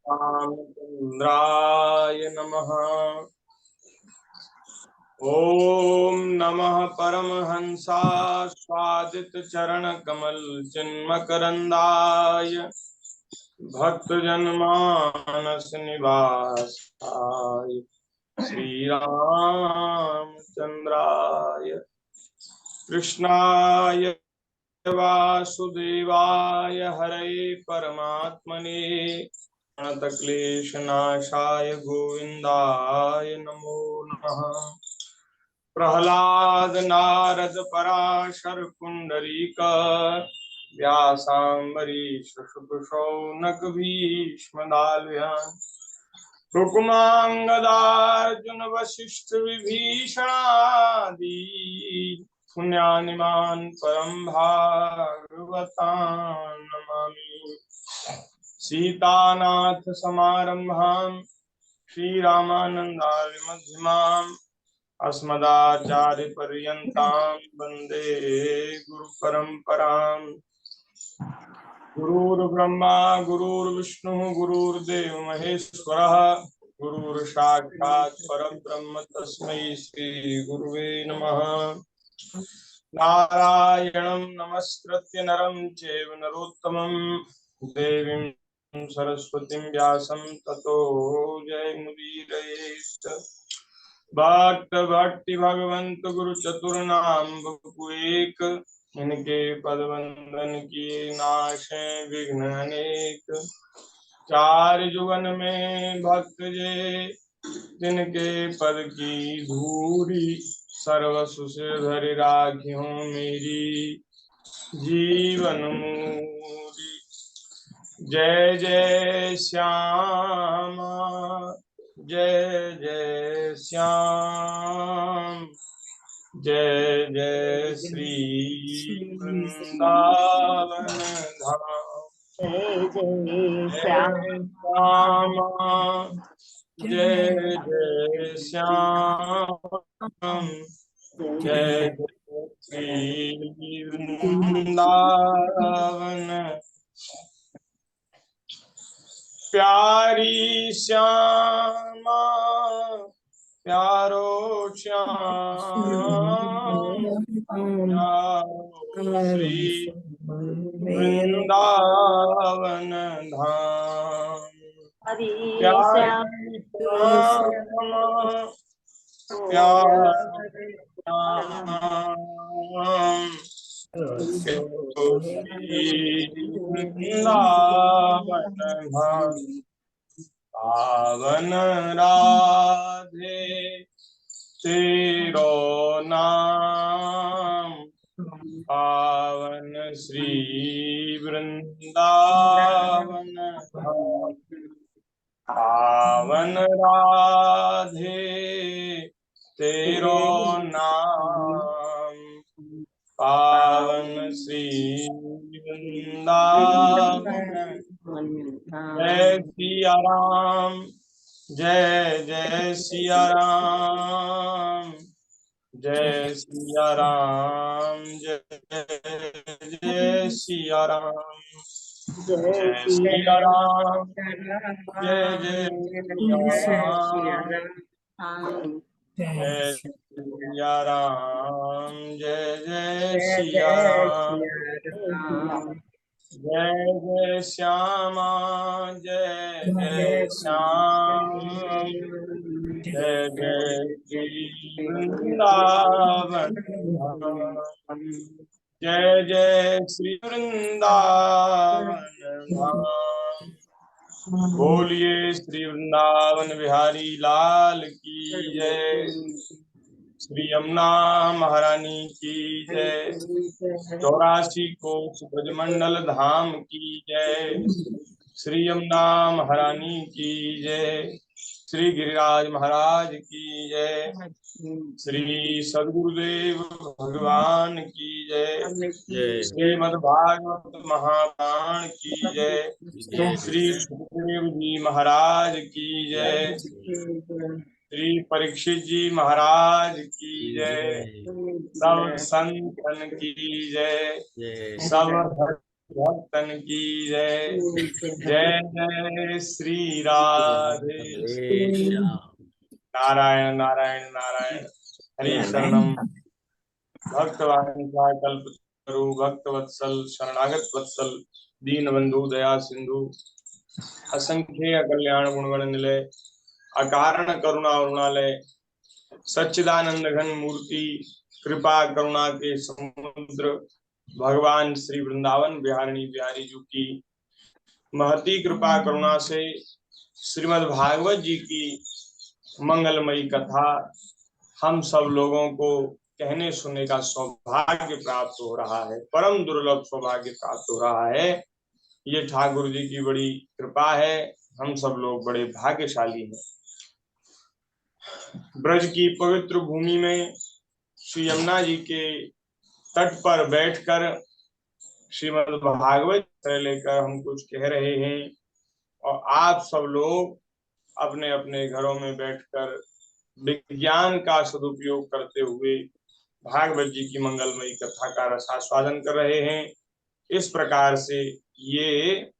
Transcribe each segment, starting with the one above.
रामचंद्राय नमः। ओम नमः परमहंसास्वादित चरण कमल चिन्मकरंदाय भक्तजनमानस निवासाय श्री रामचंद्राय कृष्णाय वासुदेवाय हरे परमात्मने प्रणतक्लेशनाशाय गोविंदाय नमो नमः। प्रहलाद नारद पराशर पुंडरीक व्यासाम्बरीश शुक शौनक भीष्म दाल्यन् रुक्मांगदार्जुन वशिष्ठ विभीषणादि पुण्यानिमान् परम भागवतान् नमामि। सीतानाथ समारम्भाम् श्रीरामानन्दाय मध्यमाम् अस्मदाचार्य पर्यन्तां वन्दे गुरुपरम्पराम्। गुरुर्ब्रह्मा गुरुर्विष्णुः गुरुर्देव महेश्वरः गुरुर्साक्षात् परब्रह्म तस्मै श्री गुरुवे नमः। नारायणं नमस्कृत्य नरं चैव नरोत्तमं देवीं सरस्वतीं व्यासं ततो जयमुदीरयेत्। भक्त भक्ति भगवंत गुरु चतुर्नाम एक, इनके पद वंदन किए नाशे विघ्न अनेक। चार जुगन में भक्त जे जिनके पद की धूरी सर्वसु से धरि राखियों मेरी जीवन मूरी। जय जय श्यामा जय जय श्याम जय जय श्री वृंदावन धाम। जय जय श्यामा जय जय श्याम जय जय श्री वृंदावन। प्यारी श्यामा प्यारो श्याम प्यारो श्री वृंदावन धाम। प्यारी श्यामा प्यारो श्याम श्री वृंदावन धाम। पावन राधे तेरो नाम पावन श्री वृंदावन धाम। पावन राधे तेरो नाम पावन श्री वृंदावन। जय सिया राम जय जय सिया राम जय सिया राम जय जय सिया राम जय सिया राम जय जय सिया राम जय सिया राम जय जय सिया राम। जय जय श्यामा जय जय श्याम जय जय श्री वृंदावन धाम। जय जय श्री वृंदावन धाम। बोलिए श्री वृंदावन बिहारी लाल की जय। श्री यमुना महारानी की जय। 84 कोस ब्रजमंडल धाम की जय। श्री यमुना महारानी की जय। श्री गिरिराज महाराज की जय। श्री सद्गुरुदेव भगवान की जय। श्रीमद् भागवत महापुराण की जय। श्री सुखदेव जी महाराज की जय। श्री परीक्षित जी महाराज की जय। सब संतन की जय। सब भक्तन की जय। जय जय श्री राधे। नारायण नारायण नारायण। हरि शरणम। भक्तवांछा कल्पतरु भक्त वत्सल शरणागत वत्सल दीन बंधु दया सिंधु असंख्य कल्याण गुणगण निलय अकारण करुणा अरुणालय सच्चिदानंद घन मूर्ति कृपा करुणा के समुद्र भगवान श्री वृंदावन बिहारिणी बिहारी जी की महती कृपा करुणा से श्रीमद् भागवत जी की मंगलमयी कथा हम सब लोगों को कहने सुनने का सौभाग्य प्राप्त हो रहा है। परम दुर्लभ सौभाग्य प्राप्त हो रहा है। ये ठाकुर जी की बड़ी कृपा है। हम सब लोग बड़े भाग्यशाली हैं। ब्रज की पवित्र भूमि में श्री यमुना जी के तट पर बैठकर श्रीमद् भागवत लेकर हम कुछ कह रहे हैं और आप सब लोग अपने अपने घरों में बैठकर विज्ञान का सदुपयोग करते हुए भागवत जी की मंगलमयी कथा का रसास्वादन कर रहे हैं। इस प्रकार से ये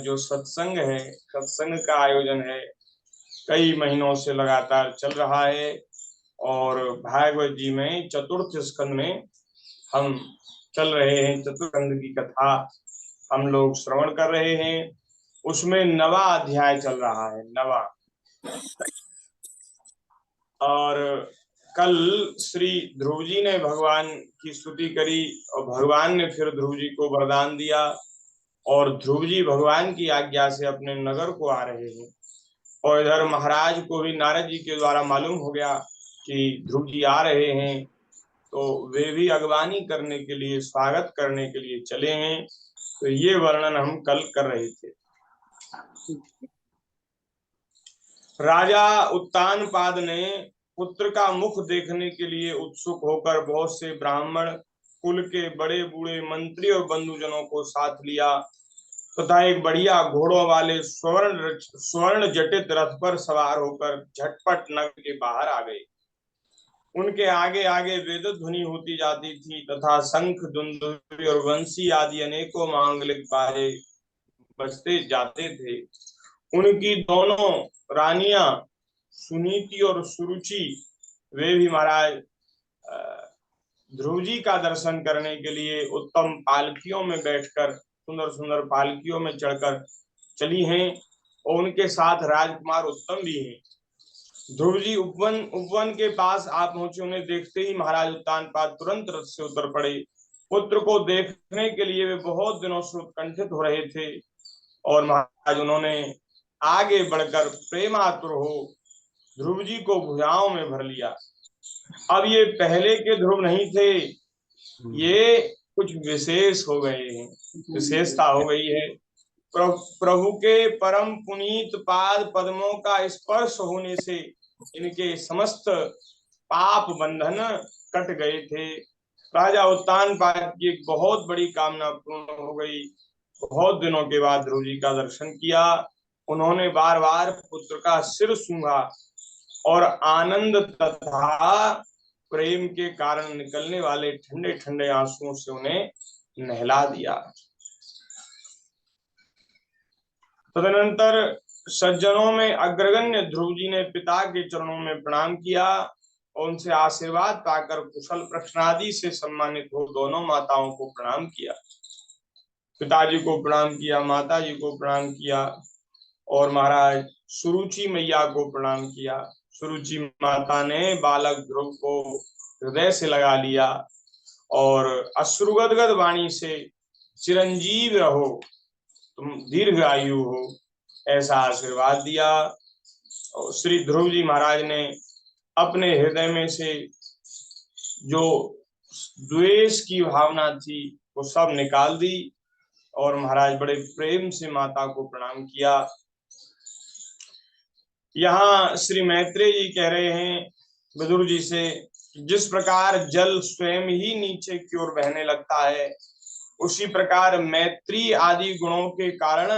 जो सत्संग है, सत्संग का आयोजन है, कई महीनों से लगातार चल रहा है और भागवत जी में चतुर्थ स्कंद में हम चल रहे हैं। चतुर्थ स्कंद की कथा हम लोग श्रवण कर रहे हैं। उसमें नवा अध्याय चल रहा है, नवा। और कल श्री ध्रुव जी ने भगवान की स्तुति करी और भगवान ने फिर ध्रुव जी को वरदान दिया और ध्रुव जी भगवान की आज्ञा से अपने नगर को आ रहे हैं। और इधर महाराज को भी नारद जी के द्वारा मालूम हो गया कि ध्रुव जी आ रहे हैं, तो वे भी अगवानी करने के लिए, स्वागत करने के लिए चले हैं। तो ये वर्णन हम कल कर रहे थे। राजा उत्तानपाद ने पुत्र का मुख देखने के लिए उत्सुक होकर बहुत से ब्राह्मण कुल के बड़े बूढ़े मंत्री और बंधुजनों को साथ लिया तथा एक बढ़िया घोड़ों वाले स्वर्ण जटित रथ पर सवार होकर झटपट नगर के बाहर आ गए। उनके आगे आगे वेद ध्वनि होती जाती थी तथा शंख दुंदुभी और वंशी आदि अनेकों मांगलिक बाजे बजते जाते थे। उनकी दोनों रानियां सुनीति और सुरुचि वे भी महाराज ध्रुव जी का दर्शन करने के लिए उत्तम पालकियों में बैठकर, सुंदर सुंदर पालकियों में चढ़कर चली हैं और उनके साथ राजकुमार उत्तम भी हैं। ध्रुव जी उपवन के पास आप पहुंचे। उन्हें देखते ही महाराज उत्तानपाद तुरंत रथ से उतर पड़े। पुत्र को देखने के लिए वे बहुत दिनों से उत्कंठित हो रहे थे और महाराज उन्होंने आगे बढ़कर प्रेमातुर हो ध्रुव जी को भुजाओं में भर लिया। अब ये पहले के ध्रुव नहीं थे, ये कुछ विशेष हो गए हैं, विशेषता हो गई है। प्रभु के परम पुनीत पाद पद्मों का स्पर्श होने से इनके समस्त पाप बंधन कट गए थे। राजा उत्तानपाद की एक बहुत बड़ी कामना पूर्ण हो गई। बहुत दिनों के बाद ध्रुव जी का दर्शन किया। उन्होंने बार बार पुत्र का सिर सूंघा और आनंद तथा प्रेम के कारण निकलने वाले ठंडे ठंडे आंसुओं से उन्हें नहला दिया। तदनंतर सज्जनों में अग्रगण्य ध्रुव जी ने पिता के चरणों में प्रणाम किया और उनसे आशीर्वाद पाकर कुशल प्रश्न आदि से सम्मानित हो दोनों माताओं को प्रणाम किया। पिताजी को प्रणाम किया, माता जी को प्रणाम किया और महाराज सुरुचि मैया को प्रणाम किया। सुरुचि माता ने बालक ध्रुव को हृदय से लगा लिया और अश्रुगदगद वाणी से चिरंजीव रहो, तुम दीर्घ आयु हो, ऐसा आशीर्वाद दिया। और श्री ध्रुव जी महाराज ने अपने हृदय में से जो द्वेष की भावना थी वो सब निकाल दी और महाराज बड़े प्रेम से माता को प्रणाम किया। यहाँ श्री मैत्रेय जी कह रहे हैं विदुर जी से, जिस प्रकार जल स्वयं ही नीचे की ओर बहने लगता है, उसी प्रकार मैत्री आदि गुणों के कारण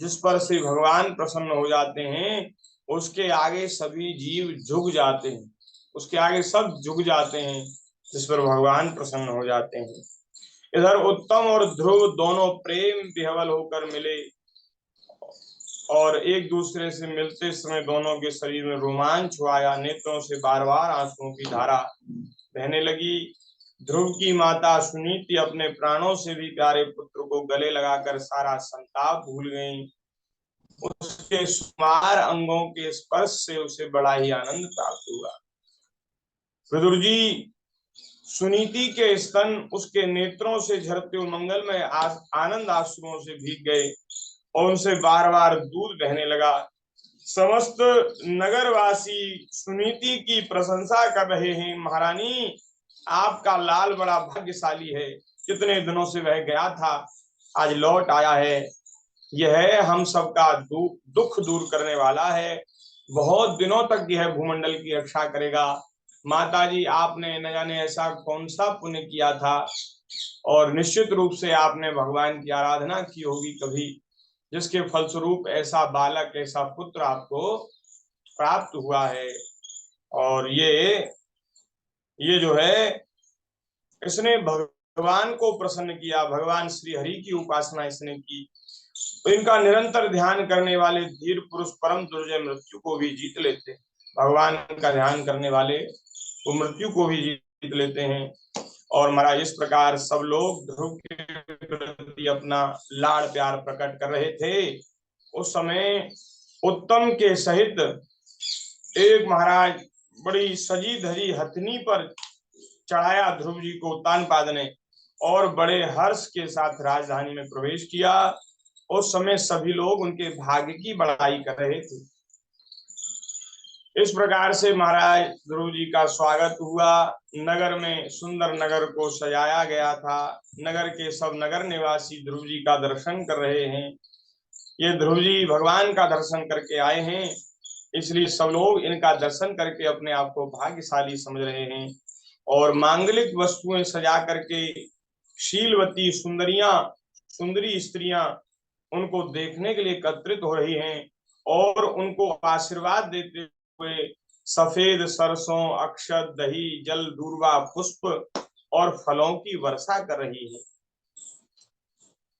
जिस पर से भगवान प्रसन्न हो जाते हैं, उसके आगे सभी जीव झुक जाते हैं, उसके आगे सब झुक जाते हैं जिस पर भगवान प्रसन्न हो जाते हैं। इधर उत्तम और ध्रुव दोनों प्रेम विह्वल होकर मिले और एक दूसरे से मिलते समय दोनों के शरीर में रोमांच आया, नेत्रों से बार बार आंसुओं की धारा बहने लगी। ध्रुव की माता सुनीति अपने प्राणों से भी प्यारे पुत्र को गले लगाकर सारा संताप भूल गईं। उसके सुमार अंगों के स्पर्श से उसे बड़ा ही आनंद प्राप्त हुआ। विदुर जी, सुनीति के स्तन उसके नेत्रों से झरते हुए मंगलमय आनंद आंसुओं से भीग गए और उनसे बार बार दूध बहने लगा। समस्त नगरवासी सुनीति की प्रशंसा कर रहे हैं। महारानी, आपका लाल बड़ा भाग्यशाली है, कितने दिनों से वह गया था, आज लौट आया है। यह हम सबका दुख दूर करने वाला है, बहुत दिनों तक यह भूमंडल की रक्षा करेगा। माता जी, आपने न जाने ऐसा कौन सा पुण्य किया था और निश्चित रूप से आपने भगवान की आराधना की होगी कभी, जिसके फलस्वरूप ऐसा बालक, ऐसा पुत्र आपको प्राप्त हुआ है। और ये जो है, इसने भगवान को प्रसन्न किया, भगवान श्री हरि की उपासना इसने की। तो इनका निरंतर ध्यान करने वाले धीर पुरुष परम दुर्जय मृत्यु को भी जीत लेते हैं। भगवान का ध्यान करने वाले वो मृत्यु को भी जीत लेते हैं। और महाराज, इस प्रकार सब लोग ध्रुव के प्रति अपना लाड़ प्यार प्रकट कर रहे थे। उस समय उत्तम के सहित एक महाराज बड़ी सजी धजी हथनी पर चढ़ाया ध्रुव जी को उत्तानपाद ने और बड़े हर्ष के साथ राजधानी में प्रवेश किया। उस समय सभी लोग उनके भाग्य की बड़ाई कर रहे थे। इस प्रकार से महाराज ध्रुव जी का स्वागत हुआ। नगर में सुंदर नगर को सजाया गया था। नगर के सब नगर निवासी ध्रुव जी का दर्शन कर रहे हैं। ये ध्रुव जी भगवान का दर्शन करके आए हैं, इसलिए सब लोग इनका दर्शन करके अपने आप को भाग्यशाली समझ रहे हैं और मांगलिक वस्तुएं सजा करके शीलवती सुंदरी स्त्रियां उनको देखने के लिए एकत्रित हो रही हैं और उनको आशीर्वाद देते हुए सफेद सरसों, अक्षत, दही, जल, दूर्वा, पुष्प और फलों की वर्षा कर रही है।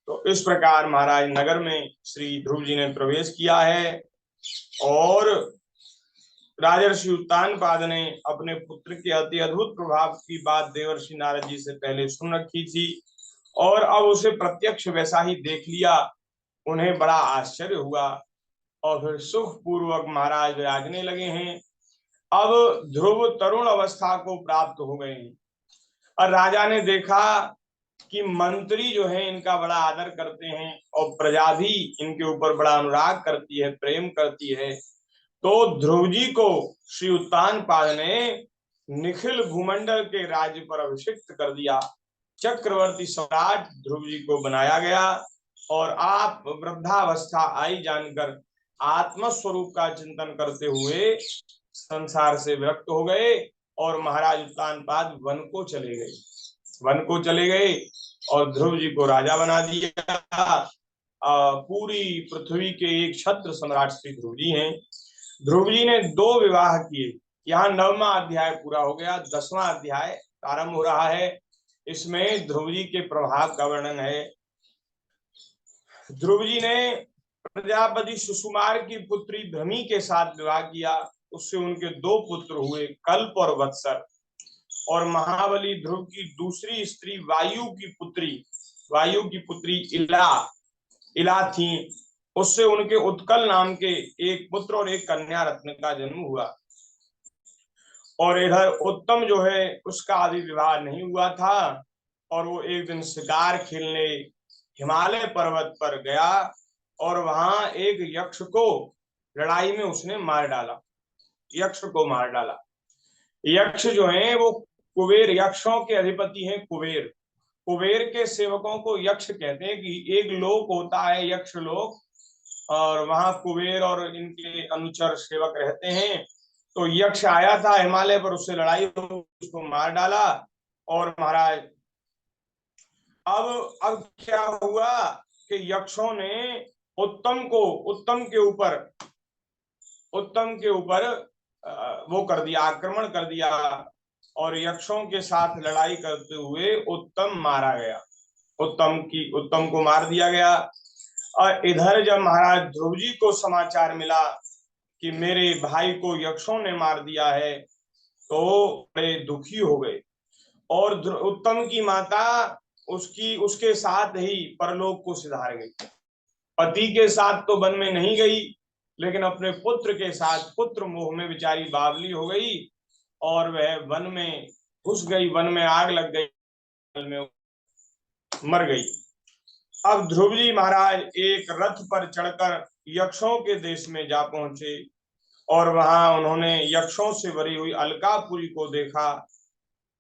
तो इस प्रकार महाराज नगर में श्री ध्रुव जी ने प्रवेश किया है और राजर्षि उत्तानपाद ने अपने पुत्र के अति अद्भुत प्रभाव की बात देवर्षि नारद जी से पहले सुन रखी थी और अब उसे प्रत्यक्ष वैसा ही देख लिया। उन्हें बड़ा आश्चर्य हुआ और फिर सुख पूर्वक महाराज विराजने लगे हैं। अब ध्रुव तरुण अवस्था को प्राप्त हो गए हैं और राजा ने देखा कि मंत्री जो है इनका बड़ा आदर करते हैं और प्रजा भी इनके ऊपर बड़ा अनुराग करती है, प्रेम करती है। तो ध्रुव जी को श्री उत्तानपाद ने निखिल भूमंडल के राज्य पर अभिषिक्त कर दिया। चक्रवर्ती सम्राट ध्रुव जी को बनाया गया और आप वृद्धावस्था आई जानकर आत्मस्वरूप का चिंतन करते हुए संसार से विरक्त हो गए और महाराज उत्तानपाद वन को चले गए और ध्रुव जी को राजा बना दिया। पूरी पृथ्वी के एक छत्र सम्राट श्री ध्रुव जी हैं। ध्रुव जी ने 2 विवाह किए। यहाँ 9वां अध्याय पूरा हो गया, 10वां अध्याय प्रारंभ हो रहा है। इसमें ध्रुव जी के प्रभाव का वर्णन है। ध्रुव जी ने प्रजापति सुकुमार की पुत्री भ्रमी के साथ विवाह किया। उससे उनके 2 पुत्र हुए, कल्प और वत्सर। और महाबली ध्रुव की दूसरी स्त्री वायु की पुत्री इला थी। उससे उनके उत्कल नाम के एक पुत्र और एक कन्या रत्न का जन्म हुआ। और इधर उत्तम जो है उसका अभी विवाह नहीं हुआ था और वो एक दिन शिकार खेलने हिमालय पर्वत पर गया और वहां एक यक्ष को लड़ाई में उसने मार डाला। यक्ष जो है वो कुबेर, यक्षों के अधिपति हैं कुबेर के सेवकों को यक्ष कहते हैं। कि एक लोक होता है यक्ष लोक और वहां कुबेर और इनके अनुचर सेवक रहते हैं। तो यक्ष आया था हिमालय पर, उससे लड़ाई हो, उसको मार डाला। और महाराज अब क्या हुआ कि यक्षों ने उत्तम के ऊपर वो कर दिया, आक्रमण कर दिया और यक्षों के साथ लड़ाई करते हुए उत्तम मारा गया। उत्तम को मार दिया गया। और इधर जब महाराज ध्रुव जी को समाचार मिला कि मेरे भाई को यक्षों ने मार दिया है, तो बड़े दुखी हो गए। और उत्तम की माता उसके साथ ही परलोक को सिधार गई। पति के साथ तो वन में नहीं गई, लेकिन अपने पुत्र के साथ पुत्र मोह में बेचारी बावली हो गई और वह वन में घुस गई, वन में आग लग गई, में मर गई। अब ध्रुव जी महाराज एक रथ पर चढ़कर यक्षों के देश में जा पहुंचे और वहां उन्होंने यक्षों से भरी हुई अलकापुरी को देखा।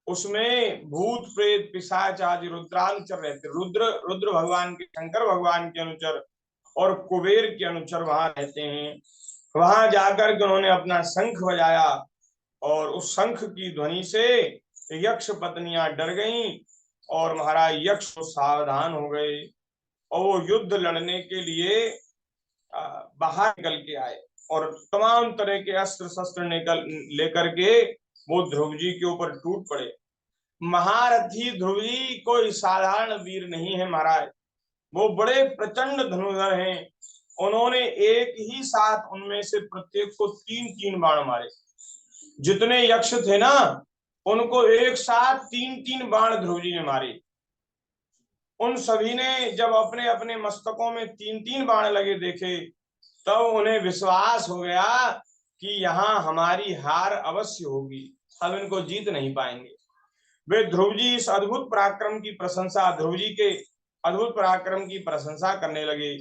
उसमें भूत प्रेत पिशाच आदि रुद्रानुचर रहते, रुद्र भगवान के, शंकर भगवान के अनुचर और कुबेर के अनुचर वहां रहते हैं। वहां जाकर के उन्होंने अपना शंख बजाया और उस शंख की ध्वनि से यक्ष पत्नियां डर गईं और महाराज यक्ष सावधान हो गए और वो युद्ध लड़ने के लिए बाहर निकल के आए और तमाम तरह के अस्त्र शस्त्र लेकर के वो ध्रुव जी के ऊपर टूट पड़े। महारथी ध्रुव जी कोई साधारण वीर नहीं है महाराज, वो बड़े प्रचंड धनुर्धर हैं। उन्होंने एक ही साथ उनमें से प्रत्येक को 3-3 बाण मारे। जितने यक्ष थे ना, उनको एक साथ 3-3 बाण ध्रुव जी ने मारे। उन सभी ने जब अपने अपने मस्तकों में 3-3 बाण लगे देखे, तब उन्हें विश्वास हो गया कि यहाँ हमारी हार अवश्य होगी, हम इनको जीत नहीं पाएंगे। वे ध्रुव जी इस अद्भुत पराक्रम की प्रशंसा, ध्रुव जी के अद्भुत पराक्रम की प्रशंसा करने लगे।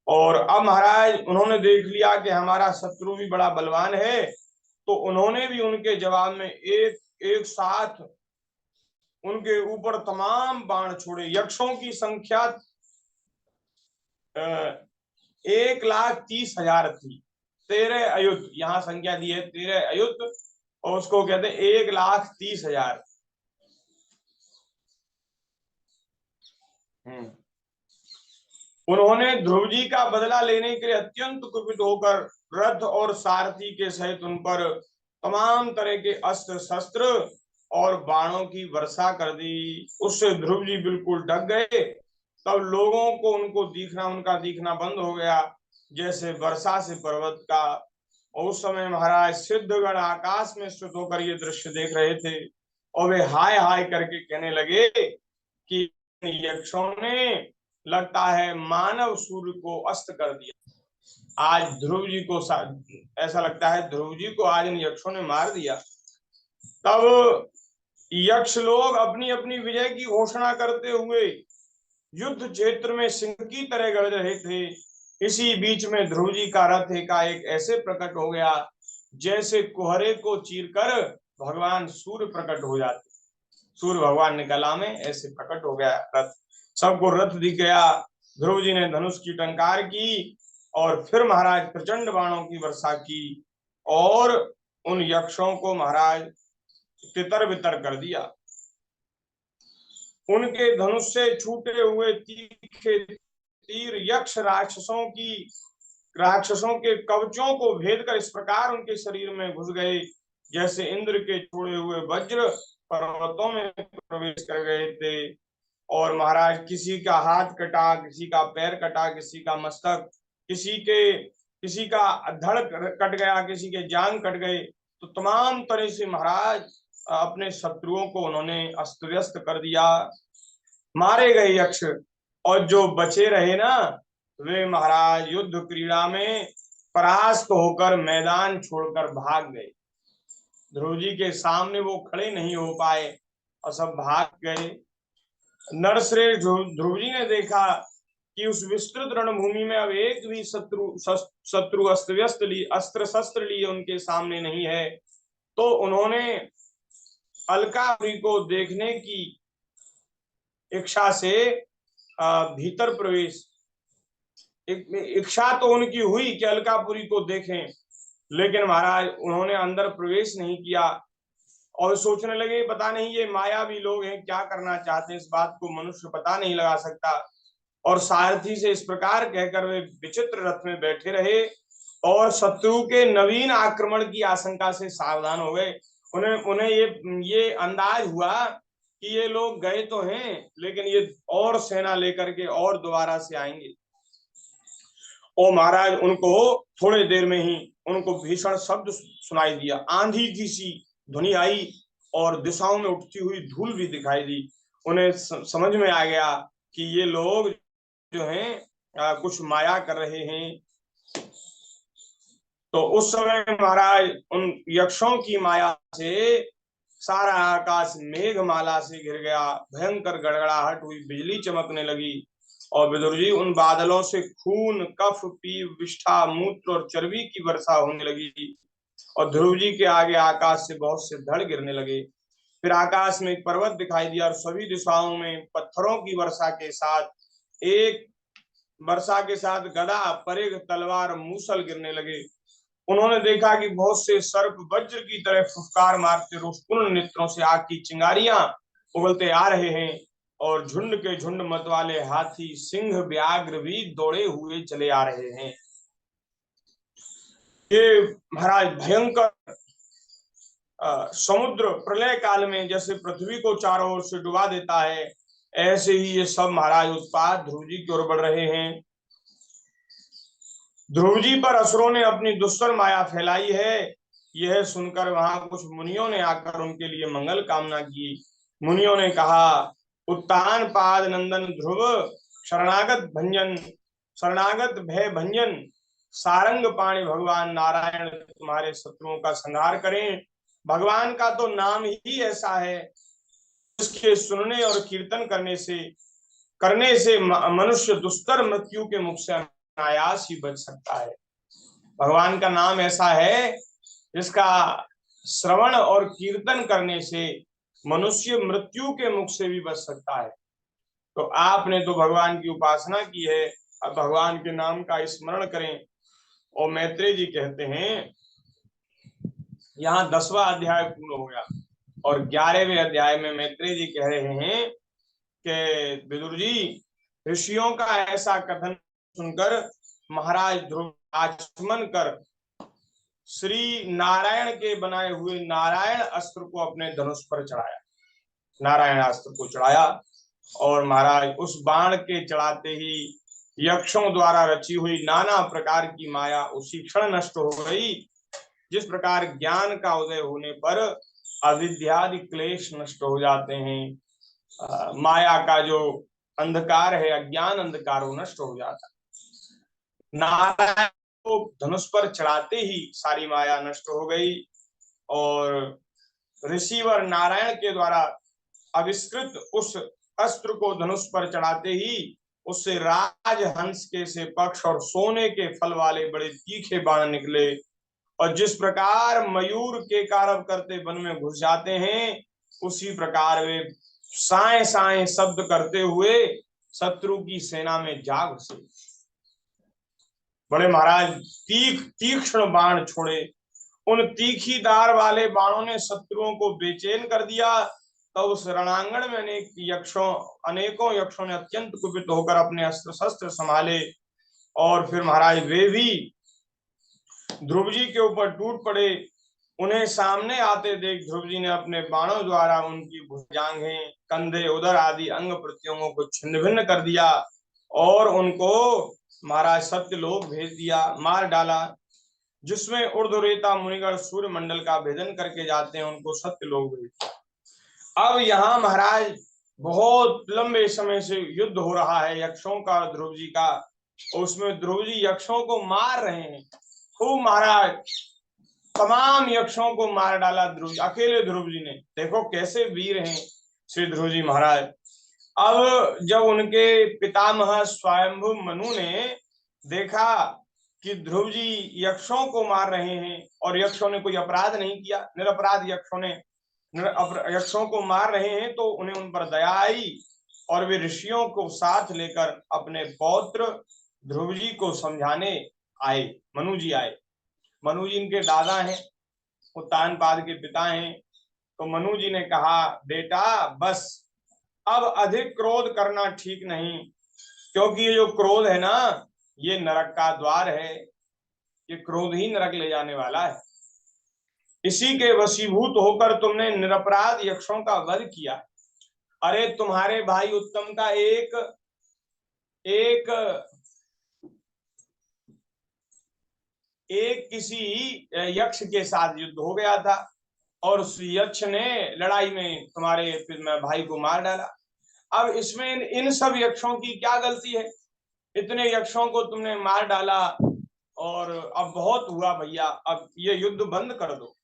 और अब महाराज उन्होंने देख लिया कि हमारा शत्रु भी बड़ा बलवान है, तो उन्होंने भी उनके जवाब में एक साथ उनके ऊपर तमाम बाण छोड़े। यक्षों की संख्या 1,30,000 थी। 13 अयुत, यहाँ संख्या दी है 13 अयुत, और उसको कहते हैं 1,30,000। उन्होंने ध्रुव जी का बदला लेने के लिए अत्यंत कुपित होकर रथ और सारथी के सहित उन पर तमाम तरह के अस्त्र शस्त्र और बाणों की वर्षा कर दी। उससे ध्रुव जी बिल्कुल डग गए। तब लोगों को उनका दिखना बंद हो गया, जैसे वर्षा से पर्वत का। और उस समय महाराज सिद्धगण आकाश में स्थित होकर ये दृश्य देख रहे थे और वे हाय हाय करके कहने लगे कि यक्षों ने, लगता है, मानव सूर्य को अस्त कर दिया। आज ध्रुव जी को ऐसा लगता है ध्रुव जी को आज इन यक्षों ने मार दिया। तब यक्ष लोग अपनी अपनी विजय की घोषणा करते हुए युद्ध क्षेत्र में सिंह की तरह गरज रहे थे। इसी बीच में ध्रुव जी का रथ एकाएक ऐसे प्रकट हो गया जैसे कुहरे को चीरकर भगवान सूर्य प्रकट हो जाते। सूर्य भगवान ने कला में ऐसे प्रकट हो गया रथ, सबको रथ दिख गया। ध्रुव जी ने धनुष की टंकार की और फिर महाराज प्रचंड बाणों की वर्षा की और उन यक्षों को महाराज तितर बितर कर दिया। उनके धनुष से छूटे हुए तीखे तीर यक्ष राक्षसों के कवचों को भेद कर इस प्रकार उनके शरीर में घुस गए जैसे इंद्र के छोड़े हुए वज्र पर्वतों में प्रवेश कर गए थे। और महाराज किसी का हाथ कटा, किसी का पैर कटा, किसी का मस्तक, किसी का धड़ कट गया, किसी के जांग कट गए। तो तमाम तरह से महाराज अपने शत्रुओं को उन्होंने अस्त व्यस्त कर दिया। मारे गए यक्ष और जो बचे रहे ना, वे महाराज युद्ध क्रीड़ा में परास्त होकर मैदान छोड़कर भाग गए। ध्रुव जी के सामने वो खड़े नहीं हो पाए और सब भाग गए। नरश्रेष्ठ ध्रुव जी ने देखा कि उस विस्तृत रणभूमि में अब एक भी शत्रु अस्त्र शस्त्र लिए उनके सामने नहीं है। तो उन्होंने अलकापुरी को देखने की इच्छा से भीतर प्रवेश, इच्छा तो उनकी हुई कि अलकापुरी को देखें, लेकिन महाराज उन्होंने अंदर प्रवेश नहीं किया और सोचने लगे पता नहीं ये मायावी लोग हैं, क्या करना चाहते हैं, इस बात को मनुष्य पता नहीं लगा सकता। और सारथी से इस प्रकार कहकर वे विचित्र रथ में बैठे रहे और शत्रु के नवीन आक्रमण की आशंका से सावधान हो गए। उन्हें ये अंदाज हुआ कि ये लोग गए तो हैं लेकिन ये और सेना लेकर के और दोबारा से आएंगे। और महाराज उनको थोड़े देर में ही उनको भीषण शब्द सुनाई दिया, आंधी की सी ध्वनि आई और दिशाओं में उठती हुई धूल भी दिखाई दी। उन्हें समझ में आ गया कि ये लोग जो हैं कुछ माया कर रहे हैं। तो उस समय महाराज उन यक्षों की माया से सारा आकाश मेघमाला से घिर गया, भयंकर गड़गड़ाहट हुई, बिजली चमकने लगी और विदुर जी उन बादलों से खून, कफ, पीप, विष्ठा, मूत्र और चर्बी की वर्षा होने लगी और ध्रुव जी के आगे आकाश से बहुत से धड़ गिरने लगे। फिर आकाश में एक पर्वत दिखाई दिया और सभी दिशाओं में पत्थरों की वर्षा के साथ गदा, परेग, तलवार, मूसल गिरने लगे। उन्होंने देखा कि बहुत से सर्प वज्र की तरह फुफकार मारते रोषपूर्ण नेत्रों से आग की चिंगारियां उगलते आ रहे हैं और झुंड के झुंड मतवाले हाथी, सिंह, व्याघ्र भी दौड़े हुए चले आ रहे हैं। ये महाराज भयंकर समुद्र प्रलय काल में जैसे पृथ्वी को चारों ओर से डुबा देता है, ऐसे ही ये सब महाराज उत्पात ध्रुव जी की ओर बढ़ रहे हैं। ध्रुव जी पर असुरों ने अपनी दुस्तर माया फैलाई है। यह सुनकर वहां कुछ मुनियों ने आकर उनके लिए मंगल कामना की। मुनियों ने कहा, उत्तान पाद नंदन ध्रुव, शरणागत भय भंजन, सारंग पाणी भगवान नारायण तुम्हारे शत्रुओं का संहार करें। भगवान का तो नाम ही ऐसा है, इसके सुनने और कीर्तन करने से मनुष्य दुस्तर मृत्यु के मुख से अनायास ही बच सकता है। भगवान का नाम ऐसा है जिसका श्रवण और कीर्तन करने से मनुष्य मृत्यु के मुख से भी बच सकता है। तो आपने तो भगवान की उपासना की है, अब भगवान के नाम का स्मरण करें। और मैत्रेय जी कहते हैं, यहाँ 10वां अध्याय पूर्ण हो गया और 11वें अध्याय में मैत्रेय जी कह रहे हैं कि विदुर जी, ऋषियों का ऐसा कथन सुनकर महाराज ध्रुव आचमन कर श्री नारायण के बनाए हुए नारायण अस्त्र को अपने धनुष पर चढ़ाया, नारायण अस्त्र को चढ़ाया और महाराज उस बाण के चढ़ाते ही यक्षों द्वारा रची हुई नाना प्रकार की माया उसी क्षण नष्ट हो गई। जिस प्रकार ज्ञान का उदय होने पर अविद्यादि क्लेश नष्ट हो जाते हैं, माया का जो अंधकार है, अज्ञान अंधकार, वो नष्ट हो जाता है। नारायण को धनुष पर चढ़ाते ही सारी माया नष्ट हो गई और ऋषिवर नारायण के द्वारा आविष्कृत उस अस्त्र को धनुष पर चढ़ाते ही उससे राजहंस के से पक्ष और सोने के फल वाले बड़े तीखे बाण निकले और जिस प्रकार मयूर के कारव करते वन में घुस जाते हैं, उसी प्रकार वे साए साए शब्द करते हुए शत्रु की सेना में जा घुसे। बड़े महाराज तीक्ष्ण बाण छोड़े। उन तीखी धार वाले बाणों ने शत्रुओं को बेचैन कर दिया। तो उस रणांगण में अनेकों यक्षों ने अत्यंत कुपित होकर अपने अस्त्र शस्त्र संभाले और फिर महाराज वे भी ध्रुव जी के ऊपर टूट पड़े। उन्हें सामने आते देख ध्रुव जी ने अपने बाणों द्वारा उनकी भुजांगें, कंधे, उदर आदि अंग प्रत्यंगों को छिन्न भिन्न कर दिया और उनको महाराज सत्यलोक भेज दिया, मार डाला। जिसमें उर्ध्वरेता मुनिगण सूर्य मंडल का भेदन करके जाते हैं, उनको सत्यलोक भेज दिया। अब यहाँ महाराज बहुत लंबे समय से युद्ध हो रहा है यक्षों का, ध्रुव जी का। उसमें ध्रुव जी यक्षों को मार रहे हैं खूब। महाराज तमाम यक्षों को मार डाला अकेले ध्रुव जी ने। देखो कैसे वीर हैं श्री ध्रुव जी महाराज। अब जब उनके पितामह स्वयंभु मनु ने देखा कि ध्रुव जी यक्षों को मार रहे हैं और यक्षों ने कोई अपराध नहीं किया, निरपराध यक्षों को मार रहे हैं, तो उन्हें उन पर दया आई और वे ऋषियों को साथ लेकर अपने पौत्र ध्रुव जी को समझाने आए। मनु जी आए। मनु जी इनके दादा हैं, उत्तानपाद के पिता हैं। तो मनु जी ने कहा, बेटा बस, अब अधिक क्रोध करना ठीक नहीं, क्योंकि ये जो क्रोध है ना, ये नरक का द्वार है। ये क्रोध ही नरक ले जाने वाला है। इसी के वशीभूत होकर तुमने निरपराध यक्षों का वध किया। अरे तुम्हारे भाई उत्तम का एक एक एक किसी यक्ष के साथ युद्ध हो गया था और उस यक्ष ने लड़ाई में तुम्हारे भाई को मार डाला। अब इसमें इन सब यक्षों की क्या गलती है? इतने यक्षों को तुमने मार डाला और अब बहुत हुआ भैया, अब ये युद्ध बंद कर दो।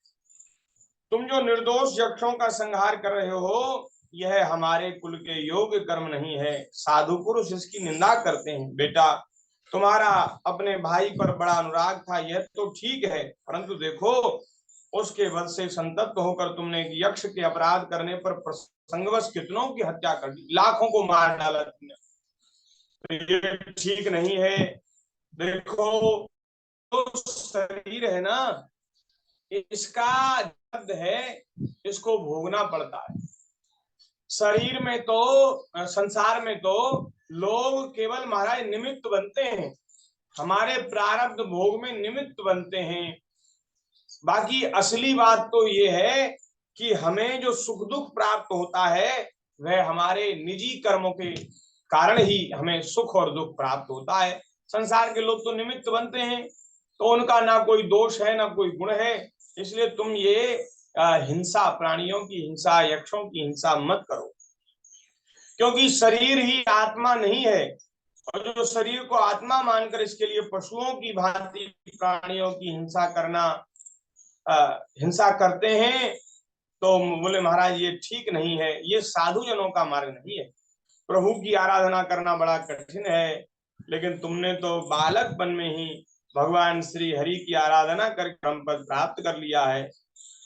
तुम जो निर्दोष यक्षों का संहार कर रहे हो, यह हमारे कुल के योग्य कर्म नहीं है। साधु पुरुष इसकी निंदा करते हैं। बेटा, तुम्हारा अपने भाई पर बड़ा अनुराग था, यह तो ठीक है, परंतु देखो उसके वध से संतप्त होकर तुमने यक्ष के अपराध करने पर प्रसंगवश कितनों की हत्या कर दी, लाखों को मार डाला तुमने। तो ये ठीक नहीं है। देखो, तो शरीर है ना, इसका दर्द है, इसको भोगना पड़ता है। शरीर में तो, संसार में तो लोग केवल महाराज निमित्त बनते हैं, हमारे प्रारब्ध भोग में निमित्त बनते हैं। बाकी असली बात तो ये है कि हमें जो सुख दुख प्राप्त होता है वह हमारे निजी कर्मों के कारण ही हमें सुख और दुख प्राप्त होता है। संसार के लोग तो निमित्त बनते हैं, तो उनका ना कोई दोष है ना कोई गुण है। इसलिए तुम ये हिंसा, प्राणियों की हिंसा, यक्षों की हिंसा मत करो, क्योंकि शरीर ही आत्मा नहीं है। और जो शरीर को आत्मा मानकर इसके लिए पशुओं की भांति प्राणियों की हिंसा करना, हिंसा करते हैं, तो बोले महाराज ये ठीक नहीं है, ये साधु जनों का मार्ग नहीं है। प्रभु की आराधना करना बड़ा कठिन है, लेकिन तुमने तो बालकपन में ही भगवान श्री हरि की आराधना कर परम पद प्राप्त कर लिया है।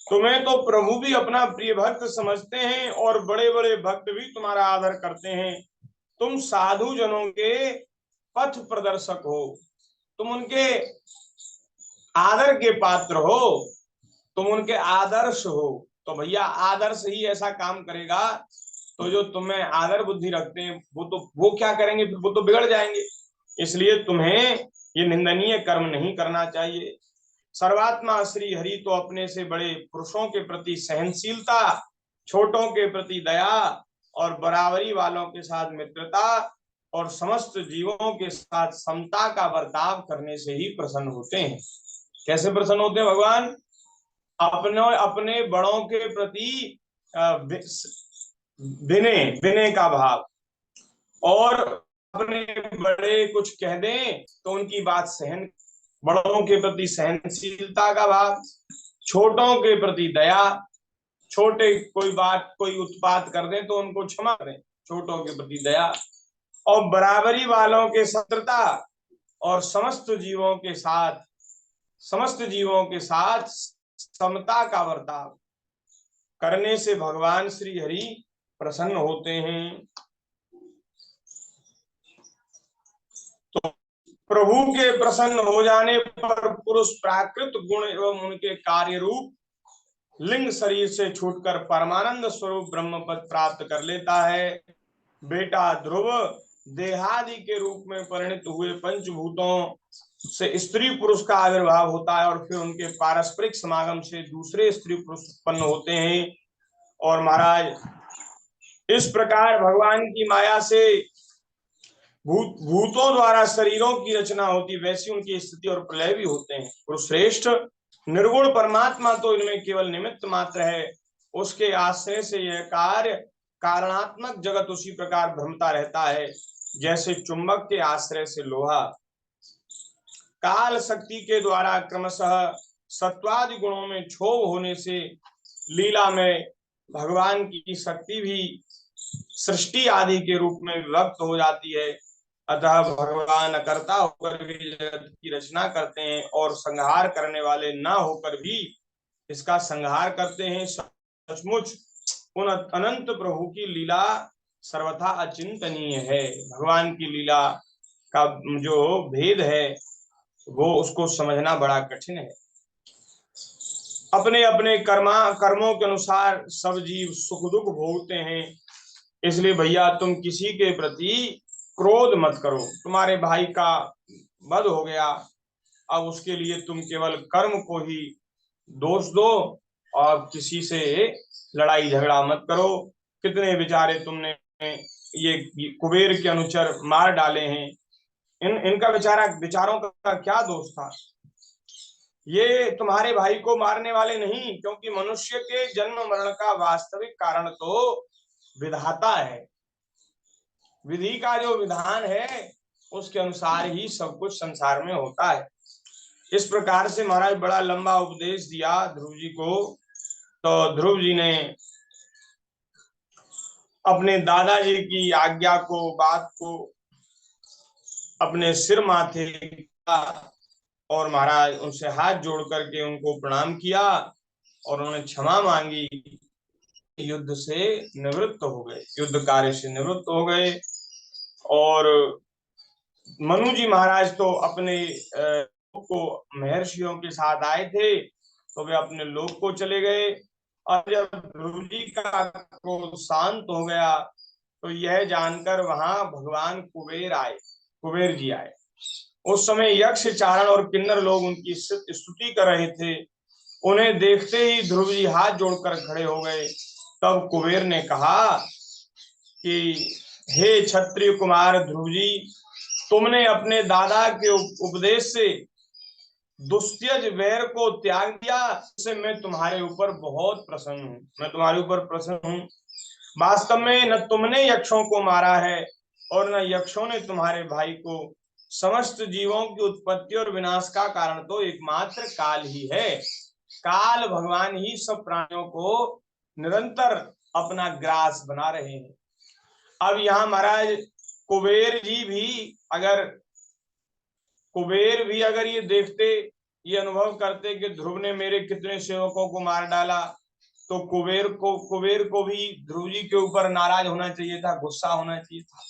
तुम्हें तो प्रभु भी अपना प्रिय भक्त समझते हैं और बड़े बड़े भक्त भी तुम्हारा आदर करते हैं। तुम साधु जनों के पथ प्रदर्शक हो, तुम उनके आदर के पात्र हो, तुम उनके आदर्श हो। तो भैया आदर्श ही ऐसा काम करेगा, तो जो तुम्हें आदर बुद्धि रखते हैं वो क्या करेंगे? फिर वो तो बिगड़ जाएंगे। इसलिए तुम्हें ये निंदनीय कर्म नहीं करना चाहिए। सर्वात्मा श्री हरि तो अपने से बड़े पुरुषों के प्रति सहनशीलता, छोटों के प्रति दया और बराबरी वालों के साथ मित्रता और समस्त जीवों के साथ समता का बर्ताव करने से ही प्रसन्न होते हैं। कैसे प्रसन्न होते हैं भगवान? अपने अपने बड़ों के प्रति विनय, विनय का भाव, और अपने बड़े कुछ कह दें तो उनकी बात सहन, बड़ों के प्रति सहनशीलता का भाव, छोटों के प्रति दया, छोटे कोई बात कोई उत्पात कर दें तो उनको क्षमा करें, छोटों के प्रति दया, और बराबरी वालों के सत्रता और समस्त जीवों के साथ समता का बर्ताव करने से भगवान श्री हरि प्रसन्न होते हैं। तो प्रभु के प्रसन्न हो जाने पर पुरुष प्राकृत गुण एवं उनके कार्य रूप लिंग शरीर से छूटकर परमानंद स्वरूप ब्रह्म पद प्राप्त कर लेता है। बेटा ध्रुव, देहादि के रूप में परिणित हुए पंचभूतों से स्त्री पुरुष का आविर्भाव होता है और फिर उनके पारस्परिक समागम से दूसरे स्त्री पुरुष उत्पन्न होते हैं। और महाराज इस प्रकार भगवान की माया से भूतों द्वारा शरीरों की रचना होती, वैसी उनकी स्थिति और प्रलय भी होते हैं। पुरुषश्रेष्ठ, निर्गुण परमात्मा तो इनमें केवल निमित्त मात्र है, उसके आश्रय से यह कार्य कारणात्मक जगत उसी प्रकार भ्रमता रहता है जैसे चुंबक के आश्रय से लोहा। काल शक्ति के द्वारा क्रमशः सत्वादि गुणों में क्षोभ होने से लीला में भगवान की शक्ति भी सृष्टि आदि के रूप में विभक्त हो जाती है। अतः भगवान अकर्ता होकर भी जगत की रचना करते हैं और संहार करने वाले न होकर भी इसका संहार करते हैं। सचमुच उन अनंत प्रभु की लीला सर्वथा अचिंतनीय है। भगवान की लीला का जो भेद है वो उसको समझना बड़ा कठिन है। अपने अपने कर्मों के अनुसार सब जीव सुख दुख भोगते हैं। इसलिए भैया तुम किसी के प्रति क्रोध मत करो। तुम्हारे भाई का वध हो गया, अब उसके लिए तुम केवल कर्म को ही दोष दो और किसी से लड़ाई झगड़ा मत करो। कितने बेचारे तुमने ये कुबेर के अनुचर मार डाले हैं। इनका विचारों का क्या दोष था। ये तुम्हारे भाई को मारने वाले नहीं, क्योंकि मनुष्य के जन्म मरण का वास्तविक कारण तो विधाता है। विधि का जो विधान है उसके अनुसार ही सब कुछ संसार में होता है। इस प्रकार से महाराज बड़ा लंबा उपदेश दिया ध्रुव जी को। तो ध्रुव जी ने अपने दादाजी की आज्ञा को, बात को अपने सिर माथे किया और महाराज उनसे हाथ जोड़ करके उनको प्रणाम किया और उन्होंने क्षमा मांगी। युद्ध से निवृत्त हो गए, युद्ध कार्य से निवृत्त हो गए। और मनु जी महाराज तो अपने को महर्षियों के साथ आए थे, तो वे अपने लोक को चले गए। और जब ध्रुव जी का क्रोध शांत हो गया तो यह जानकर वहां भगवान कुबेर आए, कुबेर जी आए। उस समय यक्ष, चारण और किन्नर लोग उनकी स्तुति कर रहे थे। उन्हें देखते ही ध्रुव जी हाथ जोड़कर खड़े हो गए। तब कुबेर ने कहा कि हे क्षत्रिय कुमार ध्रुव जी, तुमने अपने दादा के उपदेश से दुस्त्यज वैर को त्याग दिया, इससे मैं तुम्हारे ऊपर बहुत प्रसन्न हूँ। मैं तुम्हारे ऊपर प्रसन्न हूँ। वास्तव में न तुमने यक्षों को मारा है और न यक्षों ने तुम्हारे भाई को। समस्त जीवों की उत्पत्ति और विनाश का कारण तो एकमात्र काल ही है। काल भगवान ही सब प्राणियों को निरंतर अपना ग्रास बना रहे हैं। अब यहाँ महाराज कुबेर भी अगर ये देखते, ये अनुभव करते कि ध्रुव ने मेरे कितने सेवकों को मार डाला, तो कुबेर को भी ध्रुव जी के ऊपर नाराज होना चाहिए था, गुस्सा होना चाहिए था।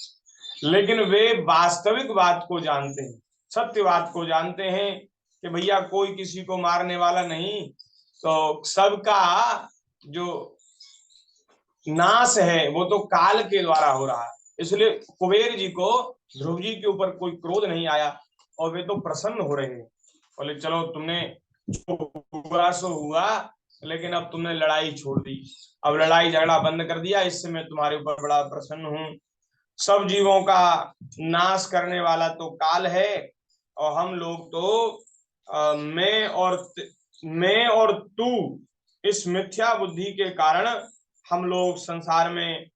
लेकिन वे वास्तविक बात को जानते हैं, सत्य बात को जानते हैं कि भैया कोई किसी को मारने वाला नहीं, तो सबका जो नाश है वो तो काल के द्वारा हो रहा है। इसलिए कुबेर जी को ध्रुव जी के ऊपर कोई क्रोध नहीं आया और वे तो प्रसन्न हो रहे हैं। बोले चलो तुमने जो हुआ सो हुआ, लेकिन अब तुमने लड़ाई छोड़ दी, अब लड़ाई झगड़ा बंद कर दिया, इससे मैं तुम्हारे ऊपर बड़ा प्रसन्न हूँ। सब जीवों का नाश करने वाला तो काल है और हम लोग तो मैं और तू, इस मिथ्या बुद्धि के कारण हम लोग संसार में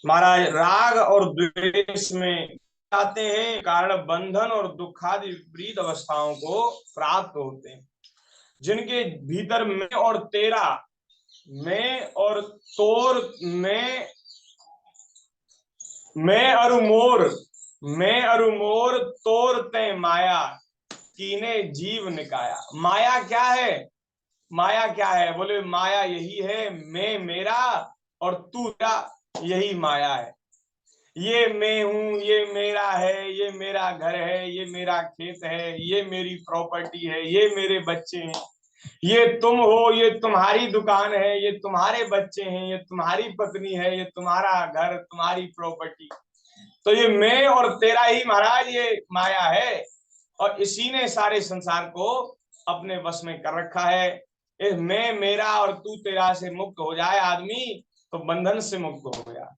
महाराज राग और द्वेष में आते हैं, कारण बंधन और दुखादि विपरीत अवस्थाओं को प्राप्त होते हैं। जिनके भीतर मैं और तेरा, मैं और तोर, मैं अरु मोर तोर ते माया, कीने जीव निकाया। माया क्या है? माया क्या है? बोले माया यही है, मैं मेरा और तू तेरा, यही माया है। ये मैं हूं, ये मेरा है, ये मेरा घर है, ये मेरा खेत है, ये मेरी प्रॉपर्टी है, ये मेरे बच्चे हैं, ये तुम हो, ये तुम्हारी दुकान है, ये तुम्हारे बच्चे हैं, ये तुम्हारी पत्नी है, ये तुम्हारा घर, तुम्हारी प्रॉपर्टी। तो ये मैं और तेरा ही महाराज ये माया है, और इसी ने सारे संसार को अपने वश में कर रखा है। इस मैं मेरा और तू तेरा से मुक्त हो जाए आदमी, तो बंधन से मुक्त हो गया।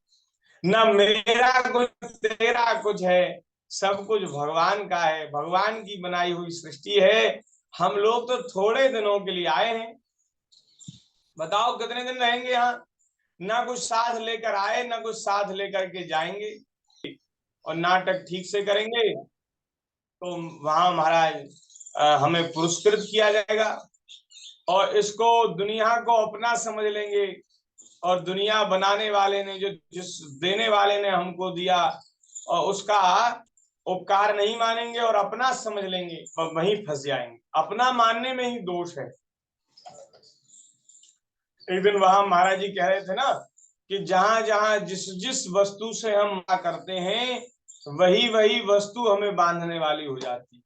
न मेरा कुछ तेरा कुछ है, सब कुछ भगवान का है, भगवान की बनाई हुई सृष्टि है। हम लोग तो थोड़े दिनों के लिए आए हैं, बताओ कितने दिन रहेंगे यहाँ। ना कुछ साथ लेकर आए, ना कुछ साथ लेकर के जाएंगे, और नाटक ठीक से करेंगे तो वहां महाराज हमें पुरस्कृत किया जाएगा, और इसको दुनिया को अपना समझ लेंगे, और दुनिया बनाने वाले ने, जो जिस देने वाले ने हमको दिया, और उसका उपकार नहीं मानेंगे और अपना समझ लेंगे, और वहीं फंस जाएंगे। अपना मानने में ही दोष है। एक दिन वहां महाराज जी कह रहे थे ना कि जहां जहां जिस जिस वस्तु से हम माया करते हैं, वही वही वस्तु हमें बांधने वाली हो जाती,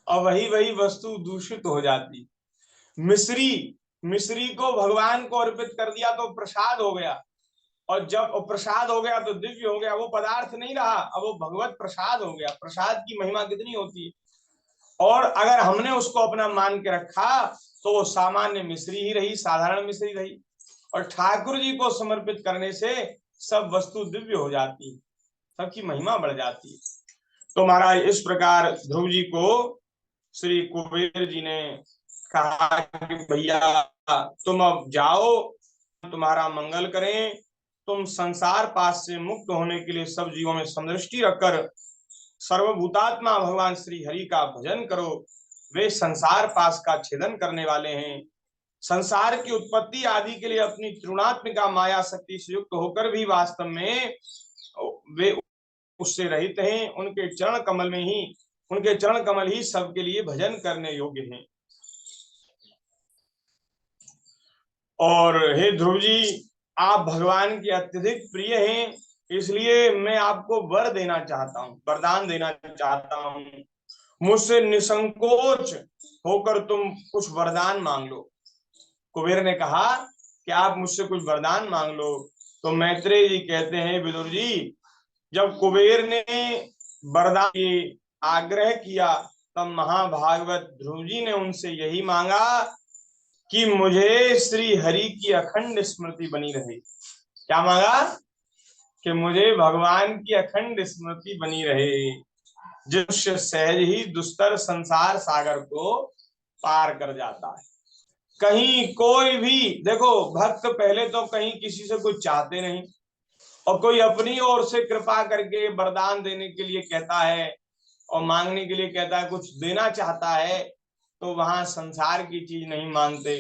और वही वही वस्तु दूषित हो जाती। मिश्री को भगवान को अर्पित कर दिया तो प्रसाद हो गया, और जब प्रसाद हो गया तो दिव्य हो गया, वो पदार्थ नहीं रहा, अब वो भगवत प्रसाद हो गया। प्रसाद की महिमा कितनी होती है। और अगर हमने उसको अपना मान के रखा तो वो सामान्य मिश्री ही रही, साधारण मिश्री रही। और ठाकुर जी को समर्पित करने से सब वस्तु दिव्य हो जाती, सबकी महिमा बढ़ जाती। तो महाराज इस प्रकार ध्रुव जी को श्री कुबेर जी ने कहा कि भैया तुम अब जाओ, तुम्हारा मंगल करें, तुम संसार पास से मुक्त होने के लिए सब जीवों में समदृष्टि रखकर सर्वभूतात्मा भगवान श्री हरि का भजन करो। वे संसार पास का छेदन करने वाले हैं, संसार की उत्पत्ति आदि के लिए अपनी त्रिगुणात्मिका माया शक्ति से युक्त होकर भी वास्तव में वे उससे रहित हैं। उनके चरण कमल ही सबके लिए भजन करने योग्य हैं। और हे ध्रुव जी, आप भगवान के अत्यधिक प्रिय हैं, इसलिए मैं आपको वर देना चाहता हूँ, वरदान देना चाहता हूँ। मुझसे निसंकोच होकर तुम कुछ वरदान मांग लो। कुबेर ने कहा कि आप मुझसे कुछ वरदान मांग लो। तो मैत्रेय जी कहते हैं, विदुर जी, जब कुबेर ने वरदान की आग्रह किया तब महाभागवत ध्रुव जी ने उनसे यही मांगा कि मुझे श्री हरि की अखंड स्मृति बनी रहे। क्या मांगा? कि मुझे भगवान की अखंड स्मृति बनी रहे, जिससे सहज ही दुस्तर संसार सागर को पार कर जाता है। कहीं कोई भी देखो, भक्त पहले तो कहीं किसी से कुछ चाहते नहीं, और कोई अपनी ओर से कृपा करके वरदान देने के लिए कहता है और मांगने के लिए कहता है, कुछ देना चाहता है, तो वहां संसार की चीज नहीं मांगते।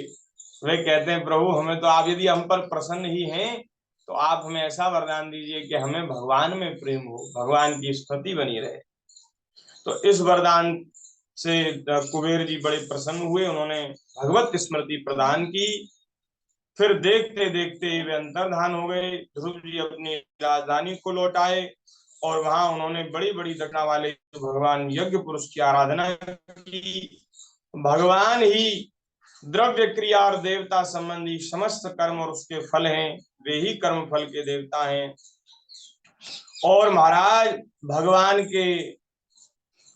वे कहते हैं, प्रभु हमें तो आप यदि हम पर प्रसन्न ही हैं तो आप हमें ऐसा वरदान दीजिए कि हमें भगवान में प्रेम हो, भगवान की स्मृति बनी रहे। तो इस वरदान से कुबेर जी बड़े प्रसन्न हुए, उन्होंने भगवत स्मृति प्रदान की। फिर देखते देखते वे अंतर्धान हो गए। ध्रुव जी अपनी राजधानी को लौट आए और वहां उन्होंने बड़ी बड़ी दक्षिणा वाले भगवान यज्ञ पुरुष की आराधना की। भगवान ही द्रव्य क्रिया और देवता संबंधी समस्त कर्म और उसके फल हैं, वे ही कर्म फल के देवता हैं। और महाराज भगवान के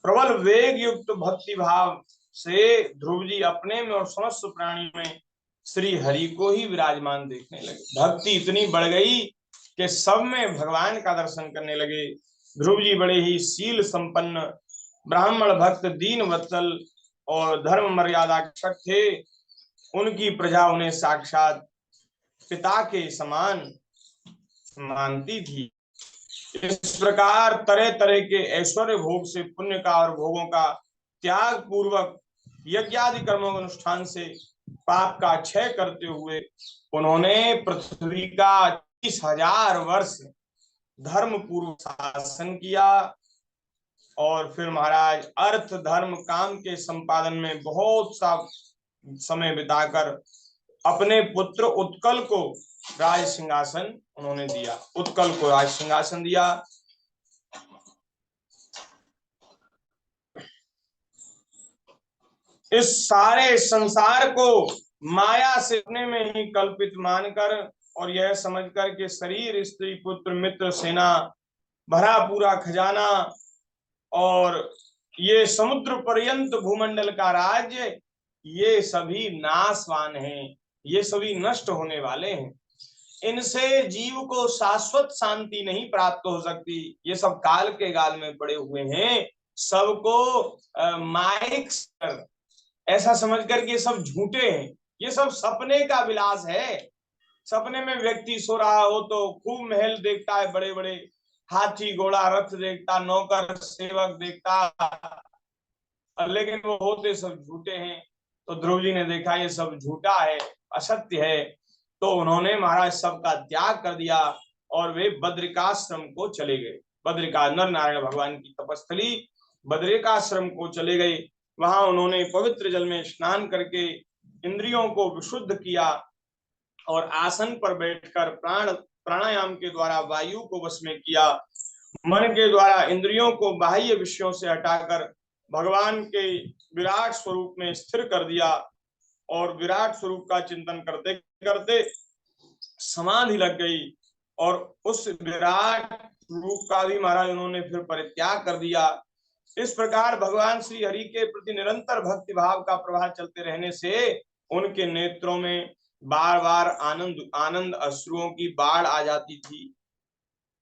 प्रबल वेग युक्त भक्ति भाव से ध्रुव जी अपने में और समस्त प्राणी में श्री हरि को ही विराजमान देखने लगे। भक्ति इतनी बढ़ गई कि सब में भगवान का दर्शन करने लगे। ध्रुव जी बड़े ही शील संपन्न ब्राह्मण भक्त, दीन वत्सल और धर्म मर्यादा रक्षक थे। उनकी प्रजा उन्हें साक्षात पिता के समान मानती थी। इस प्रकार तरह तरह के ऐश्वर्य भोग से, पुण्य का और भोगों का त्याग पूर्वक यज्ञादि कर्मों के अनुष्ठान से पाप का क्षय करते हुए उन्होंने पृथ्वी का 30,000 वर्ष धर्म पूर्व शासन किया। और फिर महाराज अर्थ धर्म काम के संपादन में बहुत सा समय बिताकर अपने पुत्र उत्कल को राज सिंहासन उन्होंने दिया, उत्कल को राज सिंहासन दिया। इस सारे संसार को माया से अपने में ही कल्पित मानकर और यह समझकर कि शरीर, स्त्री, पुत्र, मित्र, सेना, भरा पूरा खजाना और ये समुद्र पर्यंत भूमंडल का राज्य, ये सभी नाशवान हैं, ये सभी नष्ट होने वाले हैं। इनसे जीव को शाश्वत शांति नहीं प्राप्त हो सकती। ये सब काल के गाल में पड़े हुए हैं, सबको माइक ऐसा समझ कर के सब झूठे हैं, ये सब सपने का विलास है। सपने में व्यक्ति सो रहा हो तो खूब महल देखता है, बड़े बड़े हाथी घोड़ा रथ देखता, नौकर सेवक देखता, लेकिन वो होते सब झूठे हैं। तो ध्रुव जी ने देखा ये सब झूठा है, असत्य है, तो उन्होंने महाराज सबका त्याग कर दिया और वे बद्रिकाश्रम को चले गए। बद्रिका नर नारायण भगवान की तपस्थली बद्रिकाश्रम को चले गए। वहां उन्होंने पवित्र जल में स्नान करके इंद्रियों को विशुद्ध किया और आसन पर बैठकर प्राणायाम के द्वारा वायु को वश में किया। मन के द्वारा इंद्रियों को बाह्य विषयों से हटाकर भगवान के विराट स्वरूप में स्थिर कर दिया और विराट स्वरूप का चिंतन करते करते समाधि लग गई और उस विराट रूप का भी महाराज उन्होंने फिर परित्याग कर दिया। इस प्रकार भगवान श्री हरि के प्रति निरंतर भक्ति भाव का प्रवाह चलते रहने से उनके नेत्रों में बार बार आनंद आनंद अश्रुओं की बाढ़ आ जाती थी।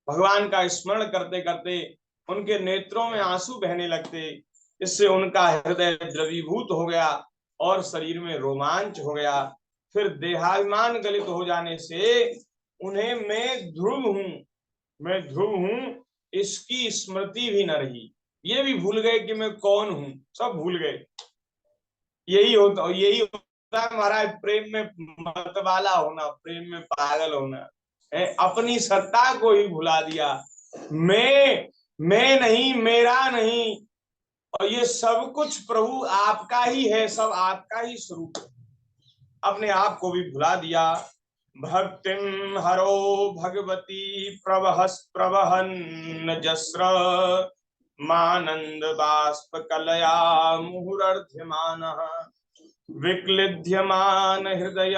भगवान का स्मरण करते करते उनके नेत्रों में आंसू बहने लगते। इससे उनका हृदय द्रवीभूत हो गया और शरीर में रोमांच हो गया। फिर देहाभिमान गलित हो जाने से उन्हें मैं ध्रुव हूं इसकी स्मृति भी न रही। ये भी भूल गए कि मैं कौन हूं, सब भूल गए। यही होता है महाराज, प्रेम में मतवाला होना, प्रेम में पागल होना। अपनी सत्ता को ही भुला दिया। मैं नहीं, मेरा नहीं, और ये सब कुछ प्रभु आपका ही है, सब आपका ही स्वरूप है। अपने आप को भी भुला दिया। भक्तिम हरो भगवती प्रवहन जस्र मानंद बाष्प कलया मुहुरर्ध्यमान विक्लिध्यमान हृदय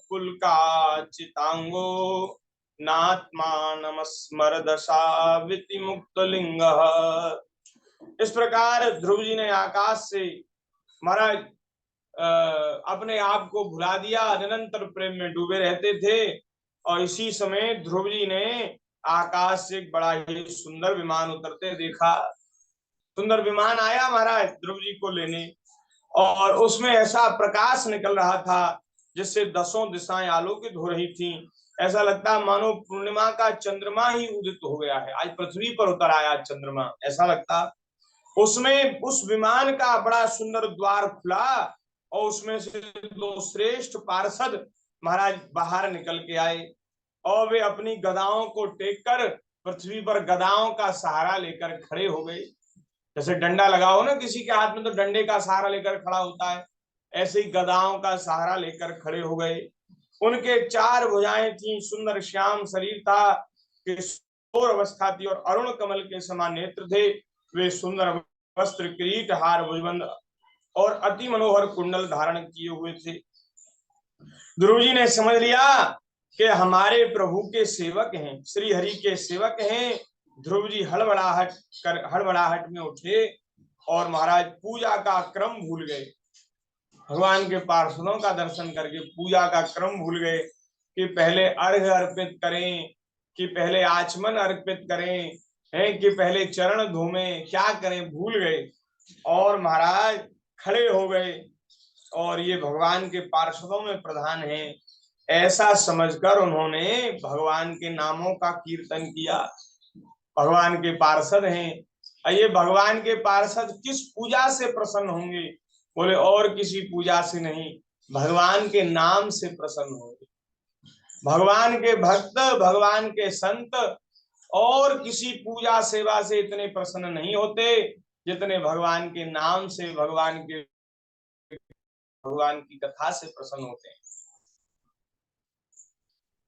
पुलकाचितांगो नात्मानमस्मरदशा विमुक्त लिंग। इस प्रकार ध्रुव जी ने आकाश से महाराज अपने आप को भुला दिया, निरंतर प्रेम में डूबे रहते थे। और इसी समय ध्रुव जी ने आकाश से एक बड़ा ही सुंदर विमान उतरते देखा। सुंदर विमान आया महाराज ध्रुव जी को लेने, और उसमें ऐसा प्रकाश निकल रहा था जिससे दसों दिशाएं आलोकित हो रही थीं। ऐसा लगता मानो पूर्णिमा का चंद्रमा ही उदित हो गया है, आज पृथ्वी पर उतर आया चंद्रमा, ऐसा लगता। उसमें उस विमान का बड़ा सुंदर द्वार खुला और उसमें से दो श्रेष्ठ पार्षद महाराज बाहर निकल के आए और वे अपनी गदाओं को टेक कर पृथ्वी पर गदाओं का सहारा लेकर खड़े हो गए। जैसे डंडा लगा हो ना किसी के हाथ में, तो डंडे का सहारा लेकर खड़ा होता है, ऐसे ही गदाओं का सहारा लेकर खड़े हो गए। उनके चार भुजाएं थी, सुंदर श्याम शरीर था, किशोर अवस्था थी और अरुण कमल के समान नेत्र थे। वे सुंदर वस्त्र, किरीट, हार, भुजबंद और अति मनोहर कुंडल धारण किए हुए थे। ध्रुव जी ने समझ लिया कि हमारे प्रभु के सेवक हैं, श्री हरि के सेवक हैं। ध्रुव जी हड़बड़ाहट में उठे और महाराज पूजा का क्रम भूल गए। भगवान के पार्षदों का दर्शन करके पूजा का क्रम भूल गए कि पहले अर्घ्य अर्पित करें, कि पहले आचमन अर्पित करें, है कि पहले चरण धोमें, क्या करें, भूल गए और महाराज खड़े हो गए। और ये भगवान के पार्षदों में प्रधान है, ऐसा समझकर उन्होंने भगवान के नामों का कीर्तन किया। भगवान के पार्षद हैं, ये भगवान के पार्षद किस पूजा से प्रसन्न होंगे? बोले और किसी पूजा से नहीं, भगवान के नाम से प्रसन्न होंगे। भगवान के भक्त, भगवान के संत और किसी पूजा सेवा से इतने प्रसन्न नहीं होते जितने भगवान के नाम से, भगवान की कथा से प्रसन्न होते हैं।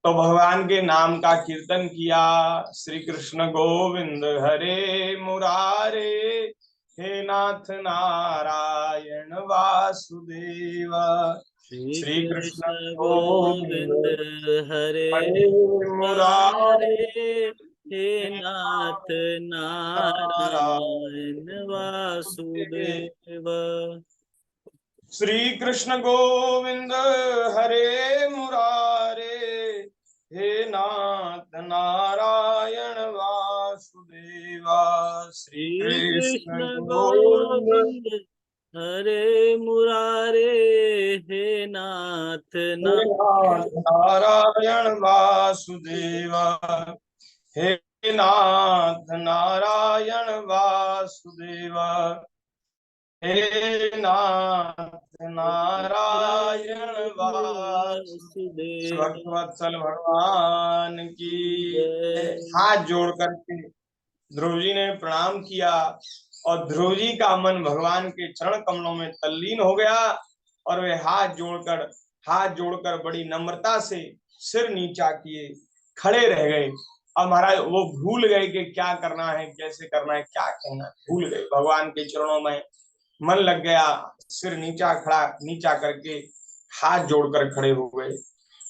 तो भगवान के नाम का कीर्तन किया। श्री कृष्ण गोविंद हरे मुरारे, हे नाथ नारायण वासुदेव। श्री कृष्ण गोविंद हरे हरे मुरारे, मुरारे, हे नाथ नारायण वासुदेव। श्री कृष्ण गोविंद हरे मुरारे, हे नाथ नारायण वासुदेवा। श्री श्री कृष्ण कृष्ण गोविंद गोविंद हरे मुरारे, हे नाथ नारायण वासुदेवा, हे नाथ नारायण वासुदेवा, हे नाथ नारायण वासुदेव। वासुदेव। भक्तवत्सल भगवान की हाथ जोड़ करके ध्रुव जी ने प्रणाम किया और ध्रुव जी का मन भगवान के चरण कमलों में तल्लीन हो गया और वे हाथ जोड़कर बड़ी नम्रता से सिर नीचा किए खड़े रह गए। और महाराज वो भूल गए कि क्या करना है, कैसे करना है, क्या कहना है, भूल गए। भगवान के चरणों में मन लग गया, सिर नीचा करके हाथ जोड़कर खड़े हो गए।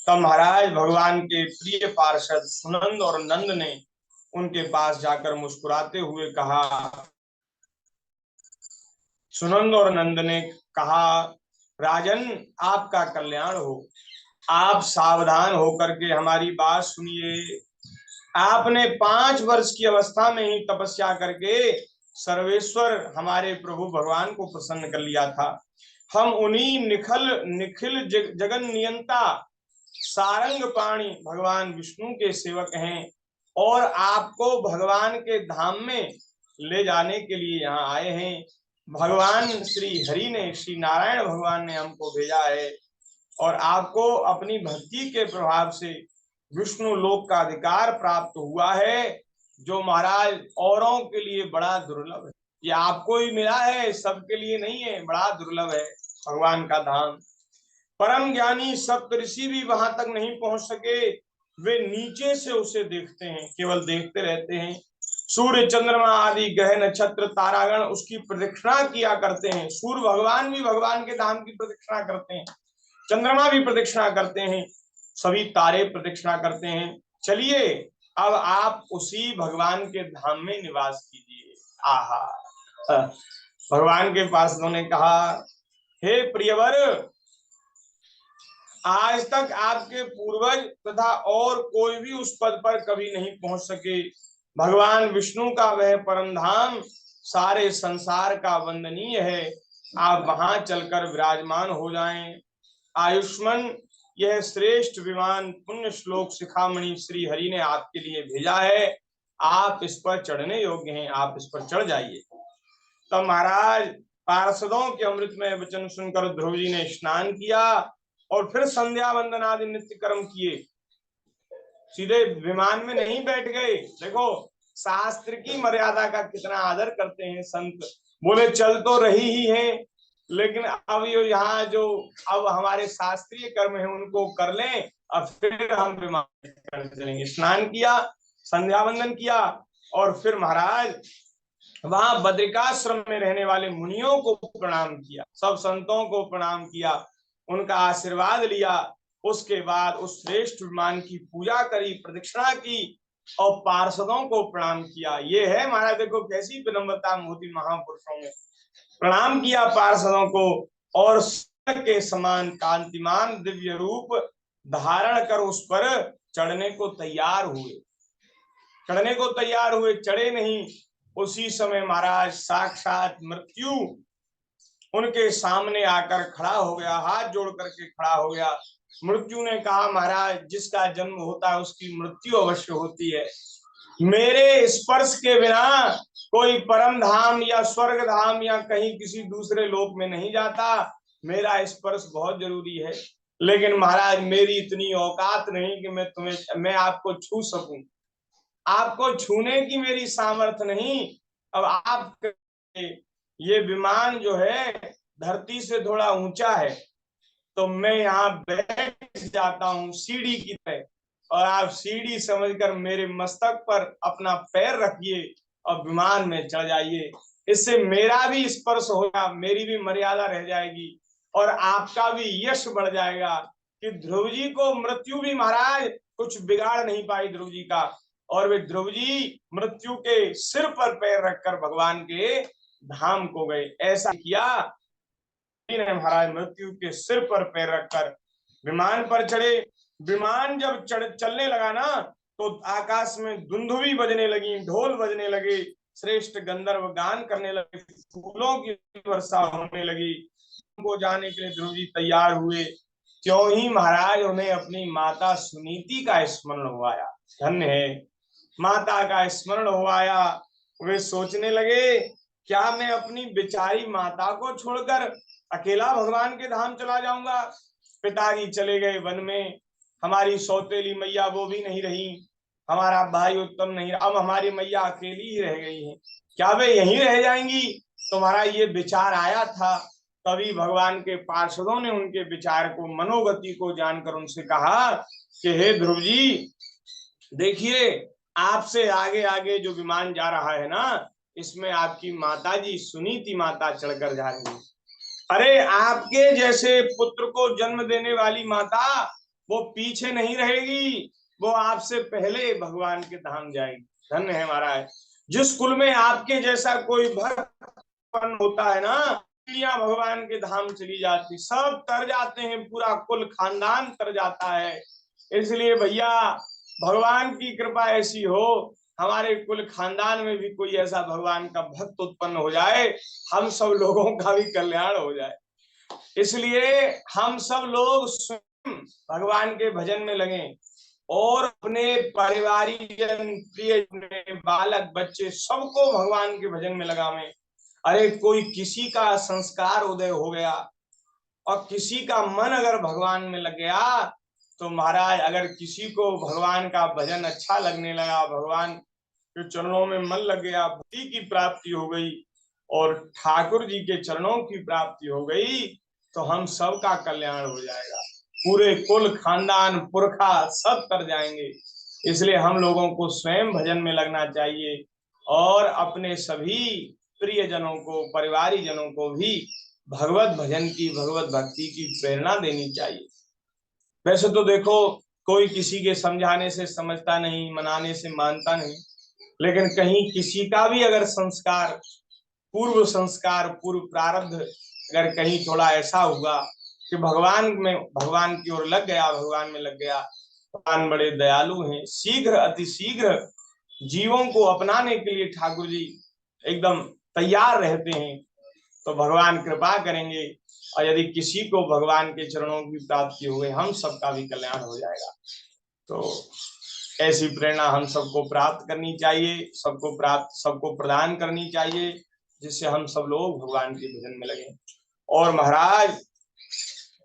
तब महाराज भगवान के प्रिय पार्षद सुनंद और नंद ने उनके पास जाकर मुस्कुराते हुए कहा, सुनंद और नंद ने कहा, राजन आपका कल्याण हो। आप सावधान होकर के हमारी बात सुनिए। आपने 5 वर्ष की अवस्था में ही तपस्या करके सर्वेश्वर हमारे प्रभु भगवान को प्रसन्न कर लिया था। हम उन्हीं निखिल जगन नियंता सारंग पाणी भगवान विष्णु के सेवक हैं और आपको भगवान के धाम में ले जाने के लिए यहाँ आए हैं। भगवान श्री हरि ने, श्री नारायण भगवान ने हमको भेजा है और आपको अपनी भक्ति के प्रभाव से विष्णु लोक का अधिकार प्राप्त हुआ है, जो महाराज औरों के लिए बड़ा दुर्लभ है। ये आपको ही मिला है, सबके लिए नहीं है, बड़ा दुर्लभ है भगवान का धाम। परम ज्ञानी सप्तऋषि भी वहां तक नहीं पहुंच सके, वे नीचे से उसे देखते हैं, केवल देखते रहते हैं। सूर्य चंद्रमा आदि ग्रह नक्षत्र तारागण उसकी प्रदक्षिणा किया करते हैं। सूर्य भगवान भी भगवान के धाम की प्रदक्षिणा करते हैं, चंद्रमा भी प्रदक्षिणा करते हैं, सभी तारे प्रदक्षिणा करते हैं। चलिए अब आप उसी भगवान के धाम में निवास कीजिए। आहा, भगवान के पार्षदों ने कहा, हे प्रियवर, आज तक आपके पूर्वज तथा और कोई भी उस पद पर कभी नहीं पहुंच सके। भगवान विष्णु का वह परम धाम सारे संसार का वंदनीय है। आप वहां चलकर विराजमान हो जाएं। आयुष्मान, यह श्रेष्ठ विमान पुण्य श्लोक शिखामणि श्री हरि ने आपके लिए भेजा है। आप इस पर चढ़ने योग्य हैं, आप इस पर चढ़ जाइए। तब महाराज पार्षदों के अमृतमय वचन सुनकर ध्रुव जी ने स्नान किया और फिर संध्या वंदन आदि नित्य कर्म किए। सीधे विमान में नहीं बैठ गए। देखो शास्त्र की मर्यादा का कितना आदर करते हैं संत। बोले चल तो रही ही है, लेकिन अब यहाँ जो अब हमारे शास्त्रीय कर्म है उनको कर लें, अब फिर हम विमान कर चलेंगे। स्नान किया, संध्या वंदन किया और फिर महाराज वहां बद्रिकाश्रम में रहने वाले मुनियों को प्रणाम किया, सब संतों को प्रणाम किया, उनका आशीर्वाद लिया। उसके बाद उस श्रेष्ठ विमान की पूजा करी, प्रदक्षिणा की और पार्षदों को प्रणाम किया। ये है महाराज, देखो कैसी विनम्रता मोती महापुरुषों में। प्रणाम किया पार्षदों को और के समान कांतिमान दिव्य रूप धारण कर उस पर चढ़ने को तैयार हुए। चढ़े नहीं। उसी समय महाराज साक्षात मृत्यु उनके सामने आकर खड़ा हो गया, हाथ जोड़ करके खड़ा हो गया। मृत्यु ने कहा, महाराज जिसका जन्म होता है उसकी मृत्यु अवश्य होती है। मेरे स्पर्श के बिना कोई परम धाम या स्वर्ग धाम या कहीं किसी दूसरे लोक में नहीं जाता। मेरा स्पर्श बहुत जरूरी है, लेकिन महाराज मेरी इतनी औकात नहीं कि मैं आपको छू सकूं। आपको छूने की मेरी सामर्थ्य नहीं। अब आप, ये विमान जो है धरती से थोड़ा ऊंचा है, तो मैं यहाँ बैठ जाता हूँ सीढ़ी की तरह, और आप सीढ़ी समझकर मेरे मस्तक पर अपना पैर रखिए और विमान में चढ़ जाइए। इससे मेरा भी स्पर्श होगा, मेरी भी मर्यादा रह जाएगी और आपका भी यश बढ़ जाएगा। कि ध्रुव जी को मृत्यु भी महाराज कुछ बिगाड़ नहीं पाई ध्रुव जी का, और वे ध्रुव जी मृत्यु के सिर पर पैर रखकर भगवान के धाम को गए। ऐसा किया महाराज, मृत्यु के सिर पर पैर रखकर विमान पर चढ़े। विमान जब चलने लगा ना, तो आकाश में धुंधुवी बजने लगी, ढोल बजने लगे, श्रेष्ठ गंधर्व गान करने लगे, फूलों की वर्षा होने लगी। को जाने के लिए ध्रुव जी तैयार हुए। क्यों ही महाराज उन्हें अपनी माता सुनीति का स्मरण हुआया। धन्य है, माता का स्मरण हुआया। वे सोचने लगे, क्या मैं अपनी बेचारी माता को छोड़कर अकेला भगवान के धाम चला जाऊंगा। पिताजी चले गए वन में, हमारी सौतेली मैया वो भी नहीं रही, हमारा भाई उत्तम नहीं, अब हमारी मैया अकेली ही रह गई है। क्या वे यहीं रह जाएंगी। तुम्हारा ये विचार आया था। तभी भगवान के पार्षदों ने उनके विचार को, मनोगति को जानकर उनसे कहा कि हे ध्रुव जी, देखिए आपसे आगे आगे जो विमान जा रहा है ना, इसमें आपकी माता जी सुनीति माता चढ़कर जा रही है। अरे आपके जैसे पुत्र को जन्म देने वाली माता वो पीछे नहीं रहेगी, वो आपसे पहले भगवान के धाम जाएगी। धन्य है महाराज, जिस कुल में आपके जैसा कोई भक्त होता है ना, पीढ़ियां भगवान के धाम चली जाती, सब तर जाते हैं, पूरा कुल खानदान तर जाता है। इसलिए भैया भगवान की कृपा ऐसी हो, हमारे कुल खानदान में भी कोई ऐसा भगवान का भक्त उत्पन्न हो जाए, हम सब लोगों का भी कल्याण हो जाए। इसलिए हम सब लोग स्वयं भगवान के भजन में लगे और अपने परिवारीजन, प्रिय, अपने बालक बच्चे सबको भगवान के भजन में लगावें। अरे कोई किसी का संस्कार उदय हो गया और किसी का मन अगर भगवान में लग गया, तो महाराज अगर किसी को भगवान का भजन अच्छा लगने लगा, भगवान के चरणों में मन लग गया, भक्ति की प्राप्ति हो गई और ठाकुर जी के चरणों की प्राप्ति हो गई, तो हम सबका कल्याण हो जाएगा, पूरे कुल खानदान पुरखा सब तर जाएंगे। इसलिए हम लोगों को स्वयं भजन में लगना चाहिए और अपने सभी प्रियजनों को, परिवारी जनों को भी भगवत भजन की, भगवत भक्ति की प्रेरणा देनी चाहिए। वैसे तो देखो कोई किसी के समझाने से समझता नहीं, मनाने से मानता नहीं, लेकिन कहीं किसी का भी अगर संस्कार, पूर्व संस्कार, पूर्व प्रारब्ध अगर कहीं थोड़ा ऐसा हुआ कि भगवान की ओर लग गया, भगवान में लग गया, भगवान बड़े दयालु हैं, शीघ्र अति शीघ्र जीवों को अपनाने के लिए ठाकुर जी एकदम तैयार रहते हैं। तो भगवान कृपा करेंगे और यदि किसी को भगवान के चरणों की प्राप्ति हो गई, हम सबका भी कल्याण हो जाएगा। तो ऐसी प्रेरणा हम सबको प्राप्त करनी चाहिए, सबको प्रदान करनी चाहिए, जिससे हम सब लोग भगवान के भजन में लगे। और महाराज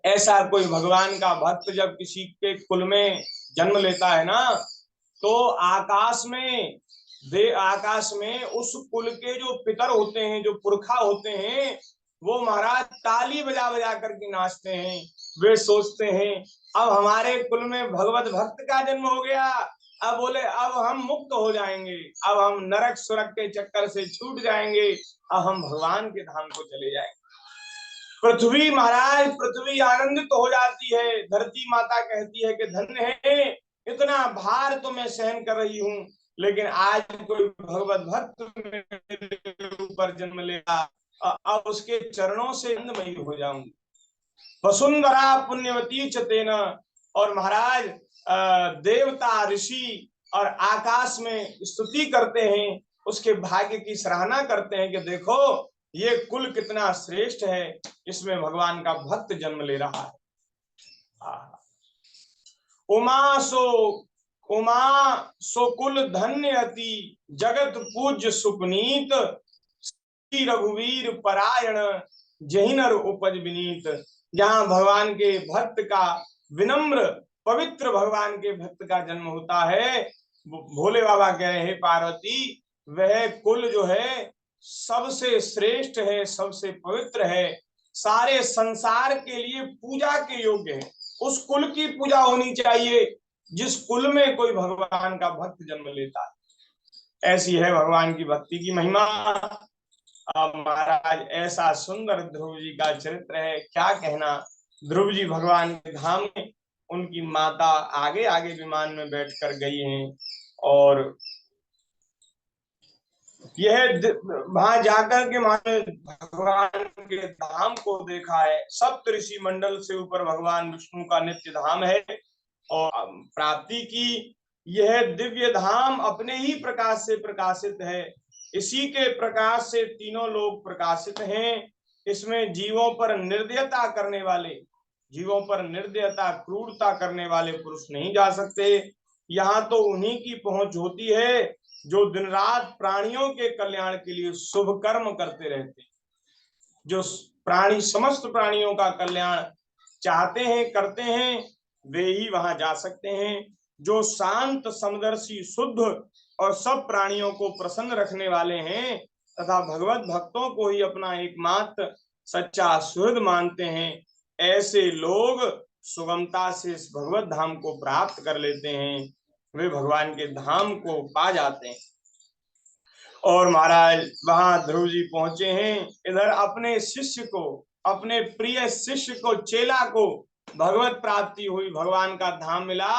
ऐसा कोई भगवान का भक्त जब किसी के कुल में जन्म लेता है ना, तो आकाश में उस कुल के जो पितर होते हैं, जो पुरखा होते हैं, वो महाराज ताली बजा बजा करके नाचते हैं। वे सोचते हैं अब हमारे कुल में भगवत भक्त का जन्म हो गया, अब बोले अब हम मुक्त हो जाएंगे, अब हम नरक सुरक के चक्कर से छूट जाएंगे, अब हम भगवान के धाम को चले जाएंगे। पृथ्वी महाराज, पृथ्वी आनंदित हो जाती है, धरती माता कहती है कि धन्य है, इतना भार तो मैं सहन कर रही हूँ, लेकिन आज कोई भगवत भक्त मेरे ऊपर जन्म लेगा, अब उसके चरणों से आनंदमयी हो जाऊंगी। वसुंधरा पुण्यवती चतेन। और महाराज देवता, ऋषि और आकाश में स्तुति करते हैं, उसके भाग्य की सराहना करते हैं कि देखो ये कुल कितना श्रेष्ठ है, इसमें भगवान का भक्त जन्म ले रहा है। उमा सो कुल धन्य अति, जगत पूज्य सुपनीत, रघुवीर परायण, जहि नर उपज विनीत। जहाँ भगवान के भक्त का, विनम्र पवित्र भगवान के भक्त का जन्म होता है, भोले बाबा कह रहे हैं पार्वती वह कुल जो है सबसे श्रेष्ठ है, सबसे पवित्र है, सारे संसार के लिए पूजा के योग्य है। उस कुल की पूजा होनी चाहिए जिस कुल में कोई भगवान का भक्त जन्म लेता है। ऐसी है भगवान की भक्ति की महिमा। महाराज ऐसा सुंदर ध्रुव जी का चरित्र है, क्या कहना। ध्रुव जी भगवान के धाम में, उनकी माता आगे आगे विमान में बैठकर गई हैं और यह वहां जाकर के माने भगवान के धाम को देखा है। सप्त ऋषि मंडल से ऊपर भगवान विष्णु का नित्य धाम है और प्राप्ति की यह दिव्य धाम अपने ही प्रकाश से प्रकाशित है। इसी के प्रकाश से तीनों लोग प्रकाशित हैं। इसमें जीवों पर निर्दयता करने वाले, जीवों पर निर्दयता, क्रूरता करने वाले पुरुष नहीं जा सकते। यहाँ तो उन्हीं की पहुंच होती है जो दिन रात प्राणियों के कल्याण के लिए शुभ कर्म करते रहते हैं। जो प्राणी, समस्त प्राणियों का कल्याण चाहते हैं, करते हैं, वे ही वहां जा सकते हैं। जो शांत, समदर्शी, शुद्ध और सब प्राणियों को प्रसन्न रखने वाले हैं तथा भगवत भक्तों को ही अपना एकमात्र सच्चा सुहृद मानते हैं, ऐसे लोग सुगमता से इस भगवत धाम को प्राप्त कर लेते हैं, वे भगवान के धाम को पा जाते हैं। और महाराज वहां ध्रुव जी पहुंचे हैं, इधर अपने शिष्य को, अपने प्रिय शिष्य को, चेला को भगवत प्राप्ति हुई, भगवान का धाम मिला।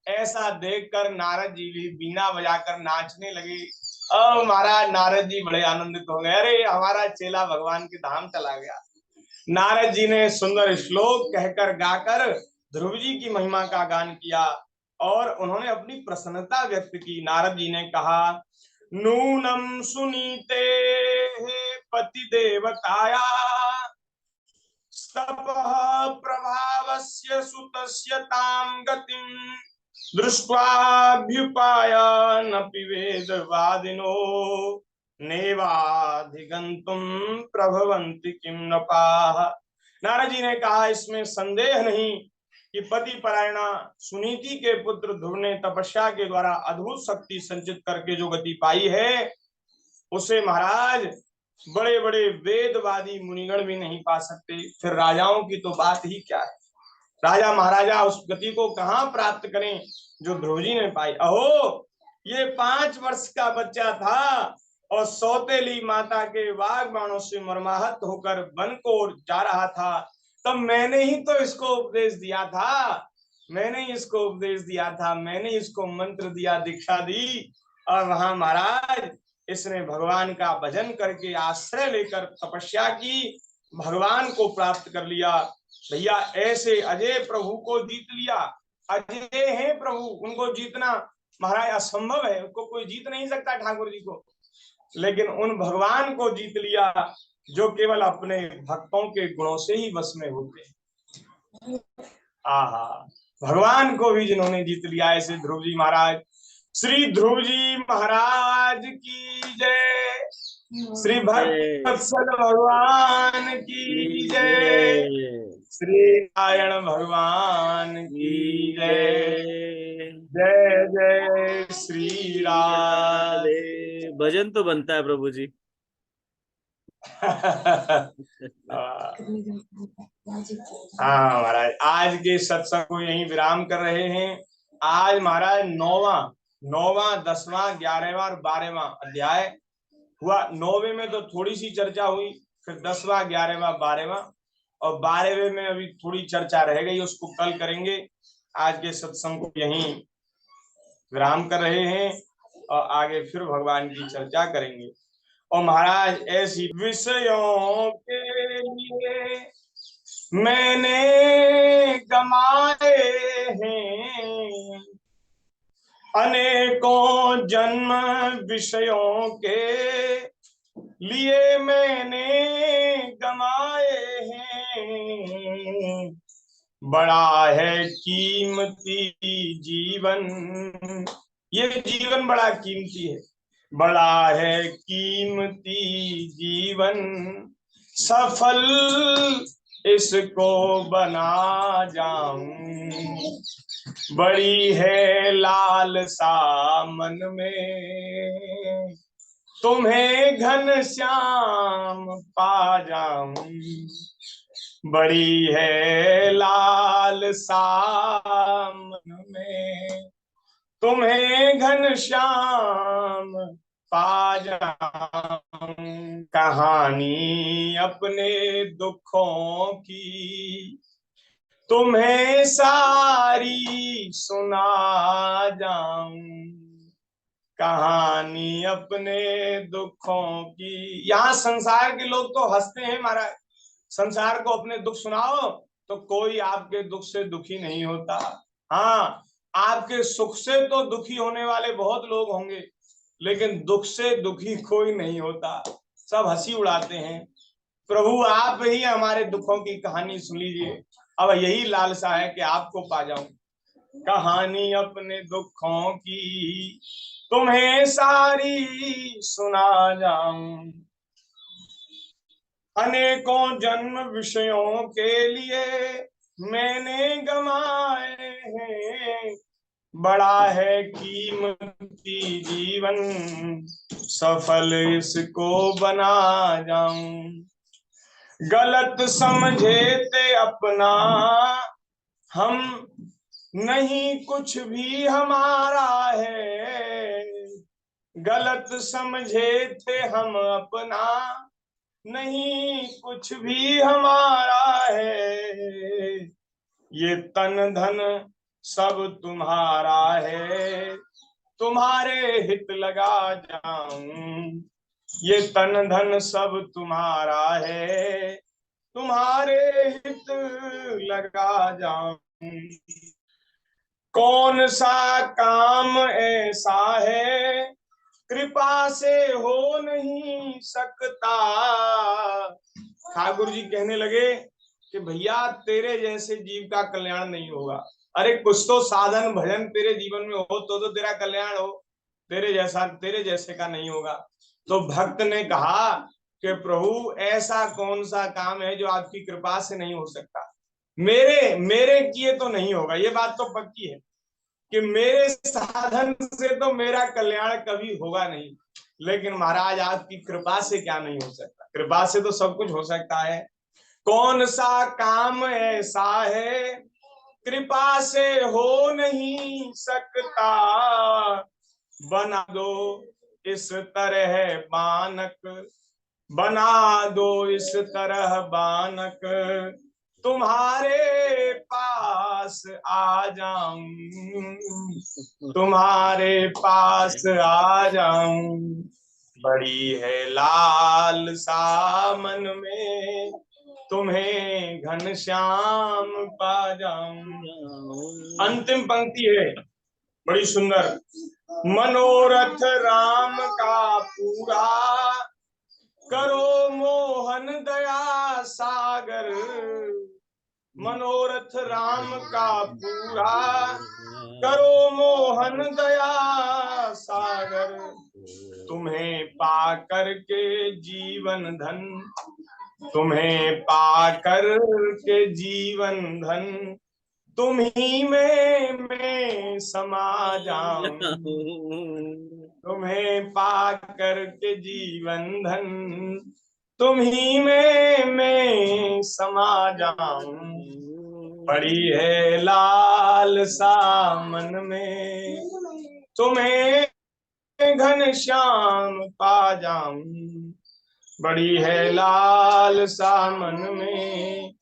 ऐसा देखकर नारद जी भी बीना बजाकर नाचने लगे और महाराज नारद जी बड़े आनंदित हो गए, अरे हमारा चेला भगवान के धाम चला गया। नारद जी ने सुंदर श्लोक कहकर गाकर ध्रुव जी की महिमा का गान किया और उन्होंने अपनी प्रसन्नता व्यक्त की। नारद जी ने कहा, नूनम सुनीते पति देवताया तपः प्रभावस्य सुतस्य तां गतिं दृष्ट्वाभ्युपायानपि वेदवादिनो नेवाधिगंतुम प्रभवन्ति किं नपाः। नारद जी ने कहा, इसमें संदेह नहीं कि पति परायणा सुनीति के पुत्र ध्रुव ने तपस्या के द्वारा अद्भुत शक्ति संचित करके जो गति पाई है, उसे महाराज बड़े बड़े वेदवादी मुनिगण भी नहीं पा सकते। फिर राजाओं की तो बात ही क्या है, राजा महाराजा उस गति को कहां प्राप्त करें जो ध्रुव जी ने पाई। अहो, ये 5 वर्ष का बच्चा था और सौतेली माता के वाग बाणों से मर्माहत होकर वन को जा रहा था, तब मैंने ही तो इसको उपदेश दिया था, मैंने इसको उपदेश दिया था, मैंने इसको मंत्र दिया, दीक्षा दी, और वहां महाराज इसने भगवान का भजन करके आश्रय लेकर तपस्या की, भगवान को प्राप्त कर लिया। भैया ऐसे अजय प्रभु को जीत लिया। अजय हैं प्रभु, उनको जीतना महाराज असंभव है, उनको कोई जीत नहीं सकता ठाकुर जी को, लेकिन उन भगवान को जीत लिया जो केवल अपने भक्तों के गुणों से ही वश में होते हैं। आहा, भगवान को भी जिन्होंने जीत लिया, ऐसे ध्रुव जी महाराज। श्री ध्रुव जी महाराज की जय, श्री भक्तवत्सल भगवान की जय, श्री नारायण भगवान की जय, जय जय श्री राधे। भजन तो बनता है प्रभु जी। हाँ महाराज, आज के सत्संग को यहीं विराम कर रहे हैं। आज महाराज 9वां 10वां 11वां और 12वां अध्याय हुआ। 9वें में तो थोड़ी सी चर्चा हुई, फिर 10वां 11वां 12वां, और 12वें में अभी थोड़ी चर्चा रह गई, उसको कल करेंगे। आज के सत्संग को यहीं विराम कर रहे हैं और आगे फिर भगवान की चर्चा करेंगे। और महाराज ऐसी विषयों के लिए मैंने गमाए हैं, अनेकों जन्म विषयों के लिए मैंने गमाए हैं, बड़ा है कीमती जीवन, ये जीवन बड़ा कीमती है, बड़ा है कीमती जीवन, सफल इसको बना जाऊं, बड़ी है लालसा मन में, तुम्हें घन श्याम पा जाऊं, बड़ी है लालसा मन में, तुम्हें घन श्याम पा जाऊं, कहानी अपने दुखों की तुम्हें सारी सुना जाऊं, कहानी अपने दुखों की। यहाँ संसार के लोग तो हंसते हैं महाराज, संसार को अपने दुख सुनाओ तो कोई आपके दुख से दुखी नहीं होता। हाँ, आपके सुख से तो दुखी होने वाले बहुत लोग होंगे, लेकिन दुख से दुखी कोई नहीं होता, सब हंसी उड़ाते हैं। प्रभु आप ही हमारे दुखों की कहानी सुन लीजिए, अब यही लालसा है कि आपको पा जाऊं, कहानी अपने दुखों की तुम्हें सारी सुना जाऊं, अनेकों जन्म विषयों के लिए मैंने गमाए हैं, बड़ा है कीमती जीवन, सफल इसको बना जाऊं, गलत समझे थे अपना हम, नहीं कुछ भी हमारा है, गलत समझे थे हम अपना, नहीं कुछ भी हमारा है, ये तन धन सब तुम्हारा है, तुम्हारे हित लगा जाऊं। ये तन धन सब तुम्हारा है, तुम्हारे हित लगा जाऊं। कौन सा काम ऐसा है, कृपा से हो नहीं सकता। ठाकुर जी कहने लगे कि भैया तेरे जैसे जीव का कल्याण नहीं होगा। अरे कुछ तो साधन भजन तेरे जीवन में हो तो तेरा कल्याण हो, तेरे जैसे का नहीं होगा। तो भक्त ने कहा कि प्रभु ऐसा कौन सा काम है जो आपकी कृपा से नहीं हो सकता। मेरे मेरे किए तो नहीं होगा, ये बात तो पक्की है कि मेरे साधन से तो मेरा कल्याण कभी होगा नहीं, लेकिन महाराज आपकी कृपा से क्या नहीं हो सकता। कृपा से तो सब कुछ हो सकता है। कौन सा काम ऐसा है, कृपा से हो नहीं सकता। बना दो इस तरह बानक, बना दो इस तरह बानक, तुम्हारे पास आ जाऊं, तुम्हारे पास आ जाऊं। बड़ी है लालसा मन में, तुम्हें घनश्याम पा जाऊं। अंतिम पंक्ति है बड़ी सुंदर। मनोरथ राम का पूरा, करो मोहन दया सागर। मनोरथ राम का पूरा, करो मोहन दया सागर। तुम्हें पा कर के जीवन धन, तुम्हें पा कर के जीवन धन, तुम ही में मैं समा जाऊं। तुम्हें पा कर के जीवन धन, तुम ही में मैं समा जाऊं। बड़ी है लालसा मन में, तुम्हें घनश्याम पा जाऊं। बड़ी है लालसा मन में,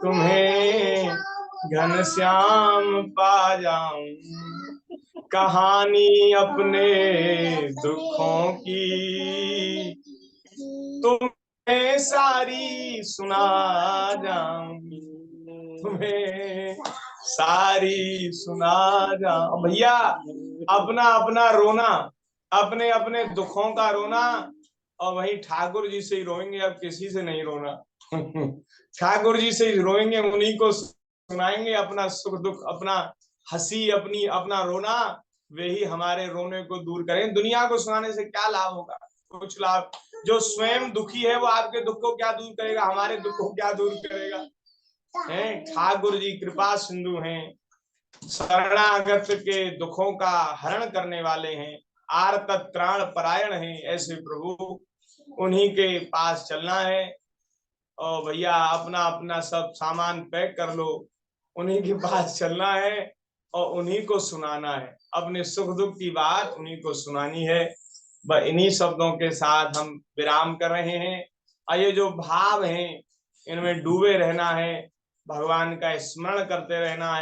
तुम्हें घनश्याम पा जाऊं। कहानी अपने दुखों की तुम्हें सारी सुना जाऊं, तुम्हें सारी सुना जाऊं। भैया अपना अपना रोना, अपने अपने दुखों का रोना, और वहीं ठाकुर जी से ही रोएंगे, अब किसी से नहीं रोना। ठाकुर जी से ही रोएंगे, उन्हीं को सुनाएंगे अपना सुख दुख, अपना हंसी, अपनी अपना रोना। वे ही हमारे रोने को दूर करें। दुनिया को सुनाने से क्या लाभ होगा, कुछ लाभ। जो स्वयं दुखी है वो आपके दुख को क्या दूर करेगा, हमारे दुख को क्या दूर करेगा। हैं ठाकुर जी कृपा सिंधु हैं, शरणागत के दुखों का हरण करने वाले हैं, आर्त त्राण परायण हैं। ऐसे प्रभु, उन्हीं के पास चलना है। और भैया अपना अपना सब सामान पैक कर लो, उन्हीं के पास चलना है और उन्हीं को सुनाना है। अपने सुख दुख की बात उन्हीं को सुनानी है। बस इन्हीं शब्दों के साथ हम विराम कर रहे हैं। और ये जो भाव हैं इनमें डूबे रहना है, भगवान का स्मरण करते रहना है।